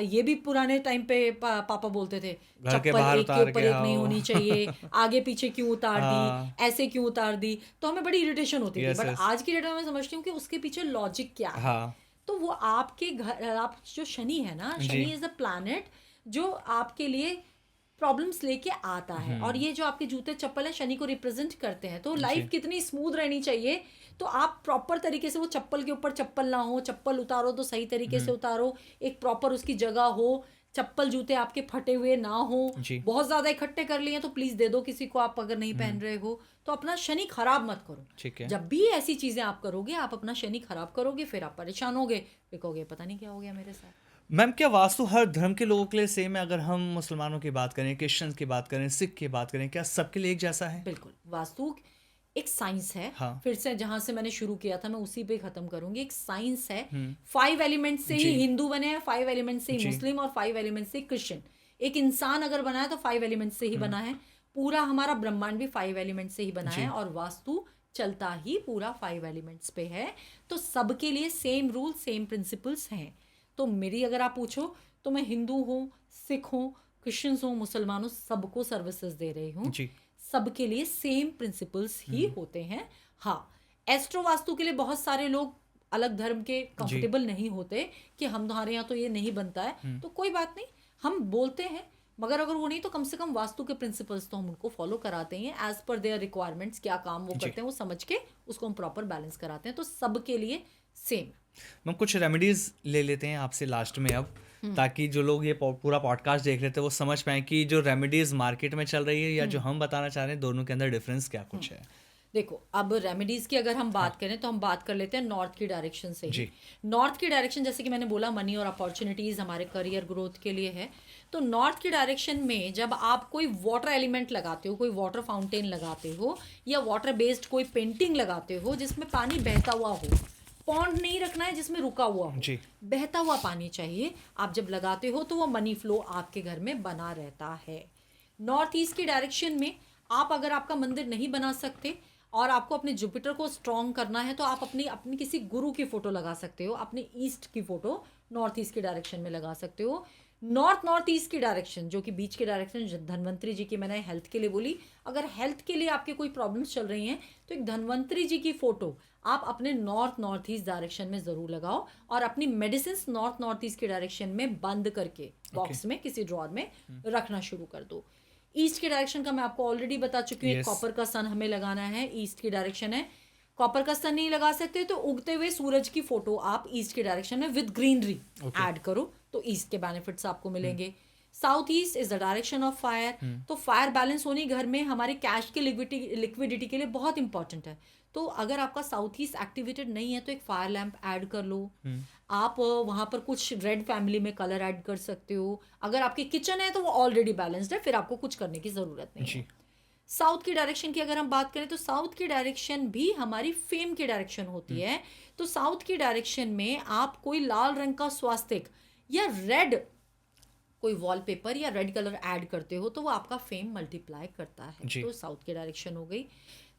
ये भी पुराने टाइम पे पापा बोलते थे चप्पल एक के ऊपर एक नहीं होनी चाहिए, आगे पीछे क्यों उतार दी, ऐसे क्यों उतार दी, तो हमें बड़ी इरिटेशन होती थी। बट आज की डेट में मैं समझती हूँ कि उसके पीछे लॉजिक क्या है। तो वो आपके घर, आप जो शनि है ना, शनि इज अ प्लैनेट जो आपके लिए प्रॉब्लम्स लेके आता है। और ये जो आपके जूते चप्पल है शनि को रिप्रेजेंट करते हैं। तो लाइफ कितनी स्मूथ रहनी चाहिए, तो आप प्रॉपर तरीके से, वो चप्पल के ऊपर चप्पल ना हो, चप्पल उतारो तो सही तरीके से उतारो, एक प्रॉपर उसकी जगह हो, चप्पल जूते आपके फटे हुए ना हो। बहुत ज़्यादा इकट्ठे कर लिए तो प्लीज़ दे दो किसी को, आप अगर नहीं पहन रहे हो तो अपना शनि खराब मत करो। ठीक है। जब भी ऐसी चीज़ें आप करोगे, आप अपना शनि खराब करोगे, फिर आप परेशान होगे, फिर कहोगे पता नहीं क्या हो गया मेरे साथ। मैम, क्या वास्तु हर धर्म के लोगों के लिए सेम है? अगर हम मुसलमानों की बात करें, क्रिश्चियन की बात करें, सिख की बात करें, क्या सबके लिए एक जैसा है? बिल्कुल। वास्तु एक साइंस है। फिर से जहां से मैंने शुरू किया था मैं उसी पे खत्म करूंगी। एक साइंस है। 5 एलिमेंट से ही हिंदू बने हैं, 5 एलिमेंट से ही मुस्लिम और 5 एलिमेंट से क्रिश्चियन। एक इंसान अगर बना है तो 5 एलिमेंट से ही बना है। पूरा हमारा ब्रह्मांड भी 5 एलिमेंट से ही बना है और वास्तु चलता ही पूरा 5 एलिमेंट्स पे है। तो सबके लिए सेम रूल, सेम प्रिंसिपल्स हैं। तो मेरी अगर आप पूछो तो मैं हिंदू हूँ, सिख हूँ, क्रिश्चियंस हूँ, मुसलमान हूँ, सबको सर्विसेज दे रही हूँ। सबके लिए सेम प्रिंसिपल्स ही होते हैं। हाँ, एस्ट्रो वास्तु के लिए बहुत सारे लोग अलग धर्म के कंफर्टेबल नहीं होते कि हमारे यहाँ तो ये नहीं बनता है, तो कोई बात नहीं, हम बोलते हैं। मगर अगर वो नहीं तो कम से कम वास्तु के प्रिंसिपल्स तो हम उनको फॉलो कराते हैं एज पर देयर रिक्वायरमेंट्स। क्या काम वो करते हैं वो समझ के उसको हम प्रॉपर बैलेंस कराते हैं। तो सबके लिए सेम। हम कुछ रेमेडीज ले लेते हैं आपसे लास्ट में अब, ताकि जो लोग ये पूरा पॉडकास्ट देख रहे थे वो समझ पाए कि जो रेमेडीज मार्केट में चल रही है या जो हम बताना चाह रहे हैं, दोनों के अंदर डिफरेंस क्या कुछ है। देखो, अब रेमेडीज की अगर हम बात करें तो हम बात कर लेते हैं नॉर्थ की डायरेक्शन से ही। नॉर्थ की डायरेक्शन, जैसे कि मैंने बोला, मनी और अपॉर्चुनिटीज हमारे करियर ग्रोथ के लिए है। तो नॉर्थ की डायरेक्शन में जब आप कोई वाटर एलिमेंट लगाते हो, कोई वाटर फाउंटेन लगाते हो या वाटर बेस्ड कोई पेंटिंग लगाते हो जिसमें पानी बहता हुआ हो, पॉन्ड नहीं रखना है जिसमें रुका हुआ हो, बहता हुआ पानी चाहिए। आप जब लगाते हो तो वो मनी फ्लो आपके घर में बना रहता है। नॉर्थ ईस्ट की डायरेक्शन में आप अगर आपका मंदिर नहीं बना सकते और आपको अपने जुपिटर को स्ट्रॉन्ग करना है तो आप अपनी किसी गुरु की फोटो लगा सकते हो। अपने ईस्ट की फोटो नॉर्थ ईस्ट की डायरेक्शन में लगा सकते हो। नॉर्थ ईस्ट की डायरेक्शन, जो कि बीच की डायरेक्शन धन्वंतरी जी की मैंने हेल्थ के लिए बोली, अगर हेल्थ के लिए आपके कोई प्रॉब्लम्स चल रही हैं तो एक धन्वंतरी जी की फोटो आप अपने नॉर्थ ईस्ट डायरेक्शन में ज़रूर लगाओ और अपनी मेडिसिन नॉर्थ ईस्ट की डायरेक्शन में बंद करके बॉक्स में किसी ड्रॉर में रखना शुरू कर दो। ईस्ट के डायरेक्शन का मैं आपको ऑलरेडी बता चुकी हूँ, कॉपर का सन हमें लगाना है, ईस्ट की डायरेक्शन है। कॉपर का सन नहीं लगा सकते तो उगते हुए सूरज की फोटो आप ईस्ट के डायरेक्शन में विद ग्रीनरी ऐड करो तो ईस्ट के बेनिफिट्स आपको मिलेंगे। South east is the direction of fire, तो फायर बैलेंस होनी घर में हमारे कैश की लिक्विडिटी के लिए बहुत इंपॉर्टेंट है। तो अगर आपका साउथ ईस्ट एक्टिवेटेड नहीं है तो एक फायर लैंप ऐड कर लो। आप वहां पर कुछ रेड फैमिली में कलर ऐड कर सकते हो। अगर आपकी किचन है तो वो ऑलरेडी बैलेंस्ड है, फिर आपको कुछ करने की जरूरत नहीं है। साउथ की डायरेक्शन की अगर हम बात करें तो साउथ की डायरेक्शन भी हमारी फेम की डायरेक्शन होती है। तो साउथ की डायरेक्शन में आप कोई लाल रंग का स्वास्तिक या रेड कोई वॉलपेपर या रेड कलर ऐड करते हो तो वो आपका फेम मल्टीप्लाई करता है। तो साउथ की डायरेक्शन हो गई।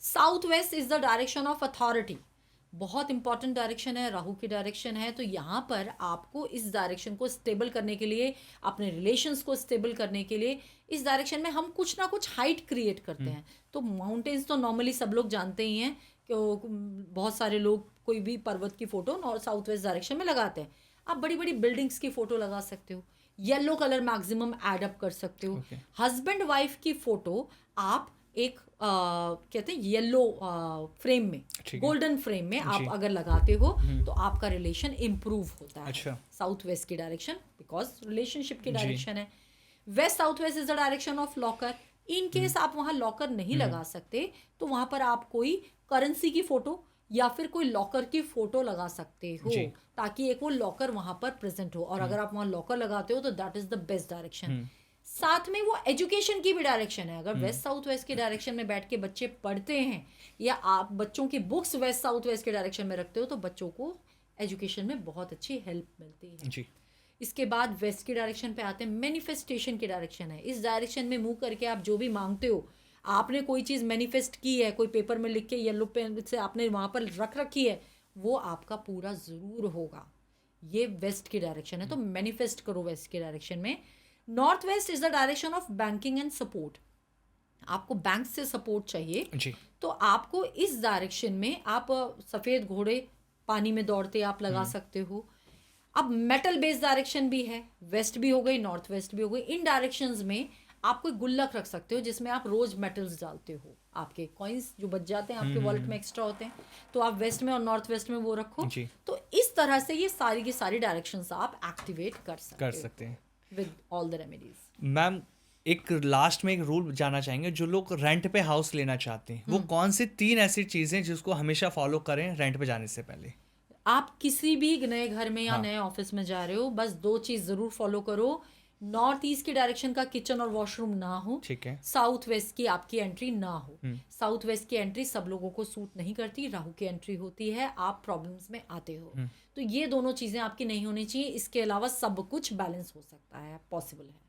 South west is the direction of authority, बहुत इंपॉर्टेंट डायरेक्शन है, राहु की डायरेक्शन है। तो यहाँ पर आपको इस डायरेक्शन को स्टेबल करने के लिए, अपने रिलेशंस को स्टेबल करने के लिए इस डायरेक्शन में हम कुछ ना कुछ हाइट क्रिएट करते हैं। तो माउंटेन्स तो नॉर्मली सब लोग जानते ही हैं कि बहुत सारे लोग कोई भी पर्वत की फोटो साउथ वेस्ट डायरेक्शन में लगाते हैं। आप बड़ी बड़ी बिल्डिंग्स की फोटो लगा सकते हो, yellow colour maximum add up कर सकते हो। हस्बैंड वाइफ की फोटो आप एक कहते हैं येलो फ्रेम में, गोल्डन फ्रेम में आप अगर लगाते हो तो आपका रिलेशन इम्प्रूव होता है। साउथ वेस्ट की डायरेक्शन बिकॉज रिलेशनशिप की डायरेक्शन है। West south west is the direction of locker. In case आप वहां लॉकर नहीं लगा सकते तो वहां पर आप कोई करेंसी की फोटो या फिर कोई लॉकर की फोटो लगा सकते हो ताकि एक वो लॉकर वहां पर प्रेजेंट हो। और अगर आप वहां लॉकर लगाते हो तो that is the best direction. साथ में वो एजुकेशन की भी डायरेक्शन है। अगर वेस्ट साउथ वेस्ट के डायरेक्शन में बैठ के बच्चे पढ़ते हैं या आप बच्चों की बुक्स वेस्ट साउथ वेस्ट के डायरेक्शन में रखते हो तो बच्चों को एजुकेशन में बहुत अच्छी हेल्प मिलती है जी। इसके बाद वेस्ट की डायरेक्शन पे आते हैं, मैनिफेस्टेशन की डायरेक्शन है। इस डायरेक्शन में मुंह करके आप जो भी मांगते हो, आपने कोई चीज़ मैनिफेस्ट की है, कोई पेपर में लिख के येलो पेन से आपने वहाँ पर रख रखी है, वो आपका पूरा ज़रूर होगा। ये वेस्ट की डायरेक्शन है, तो मैनिफेस्ट करो वेस्ट की डायरेक्शन में। North west is the direction of banking and support. आपको बैंक से सपोर्ट चाहिए जी। तो आपको इस डायरेक्शन में आप सफ़ेद घोड़े पानी में दौड़ते आप लगा सकते हो। अब मेटल बेस्ड डायरेक्शन भी है, वेस्ट भी हो गई, नॉर्थ वेस्ट भी हो गई। इन डायरेक्शंस में आप कोई गुल्लक रख सकते हो जिसमें आप रोज मेटल्स डालते हो, आपके कॉइन्स जो बच जाते हैं आपके वॉलेट में एक्स्ट्रा होते हैं, तो आप वेस्ट में और नॉर्थ वेस्ट में वो रखो जी। तो इस तरह से ये सारी की सारी डायरेक्शंस आप एक्टिवेट कर सकते हैं with all the remedies. Ma'am एक लास्ट में एक रूल जानना चाहेंगे, जो लोग रेंट पे हाउस लेना चाहते हैं वो कौन सी 3 ऐसी चीजें जिसको हमेशा फॉलो करें रेंट पे जाने से पहले? आप किसी भी नए घर में या नए ऑफिस में जा रहे हो, बस 2 चीज जरूर फॉलो करो। नॉर्थ ईस्ट की डायरेक्शन का किचन और वॉशरूम ना हो, ठीक है। साउथ वेस्ट की आपकी एंट्री ना हो। साउथ वेस्ट की एंट्री सब लोगों को सूट नहीं करती, राहु की एंट्री होती है, आप प्रॉब्लम्स में आते हो। तो ये दोनों चीजें आपकी नहीं होनी चाहिए। इसके अलावा सब कुछ बैलेंस हो सकता है, पॉसिबल है।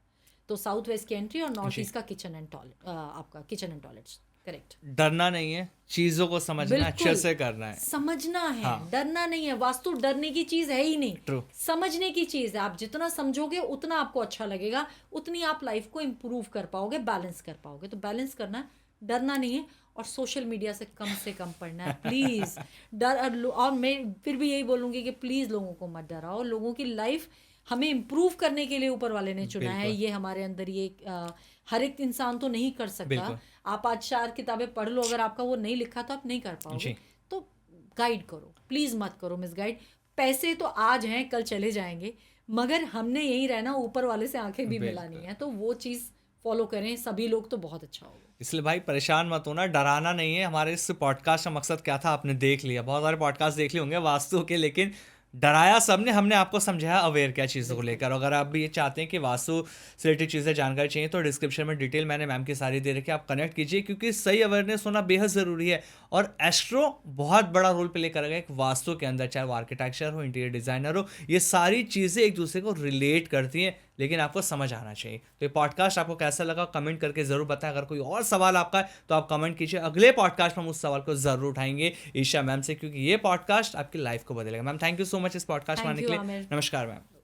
तो साउथ वेस्ट की एंट्री और नॉर्थ ईस्ट का किचन एंड टॉयलेट, आपका किचन एंड टॉयलेट्स, करेक्ट। डरना नहीं है, चीजों को समझना, अच्छे से करना है, समझना है। डरना नहीं है, वास्तु डरने की चीज है ही नहीं। True. समझने की चीज है। आप जितना समझोगे उतना आपको अच्छा लगेगा, उतनी आप लाइफ को इम्प्रूव कर पाओगे, बैलेंस कर पाओगे। तो बैलेंस करना, डरना नहीं है। और सोशल मीडिया से कम पढ़ना है प्लीज। डर, और मैं फिर भी यही बोलूंगी कि प्लीज लोगों को मत डराओ। लोगों की लाइफ हमें इम्प्रूव करने के लिए ऊपर वाले ने चुना है। ये हमारे अंदर ये हर एक इंसान तो नहीं कर सकता। आप आज 4 किताबें पढ़ लो, अगर आपका वो नहीं लिखा तो आप नहीं कर पाओगे। तो गाइड करो, प्लीज मत करो मिस गाइड। पैसे तो आज हैं कल चले जाएंगे, मगर हमने यही रहना, ऊपर वाले से आंखें भी मिलानी है। तो वो चीज फॉलो करें सभी लोग, तो बहुत अच्छा होगा। इसलिए भाई परेशान मत होना, डराना नहीं है। हमारे इस पॉडकास्ट का मकसद क्या था आपने देख लिया, बहुत सारे पॉडकास्ट देख लिए होंगे वास्तु के, लेकिन डराया सबने, हमने आपको समझाया अवेयर क्या चीज़ों को लेकर। अगर आप भी ये चाहते हैं कि वास्तु से रिलेटेड चीज़ें जानकारी चाहिए तो डिस्क्रिप्शन में डिटेल मैंने मैम की सारी दे रखी है, आप कनेक्ट कीजिए, क्योंकि सही अवेयरनेस होना बेहद ज़रूरी है। और एस्ट्रो बहुत बड़ा रोल प्ले करेगा एक वास्तु के अंदर, चाहे वो आर्किटेक्चर हो, इंटीरियर डिज़ाइनर हो, ये सारी चीज़ें एक दूसरे को रिलेट करती हैं, लेकिन आपको समझ आना चाहिए। तो ये पॉडकास्ट आपको कैसा लगा कमेंट करके ज़रूर बताएं। अगर कोई और सवाल आपका है तो आप कमेंट कीजिए, अगले पॉडकास्ट में हम उस सवाल को ज़रूर उठाएंगे ईशा मैम से, क्योंकि ये पॉडकास्ट आपकी लाइफ को बदलेगा। Ma'am thank you so much इस पॉडकास्ट में आने के लिए। नमस्कार मैम।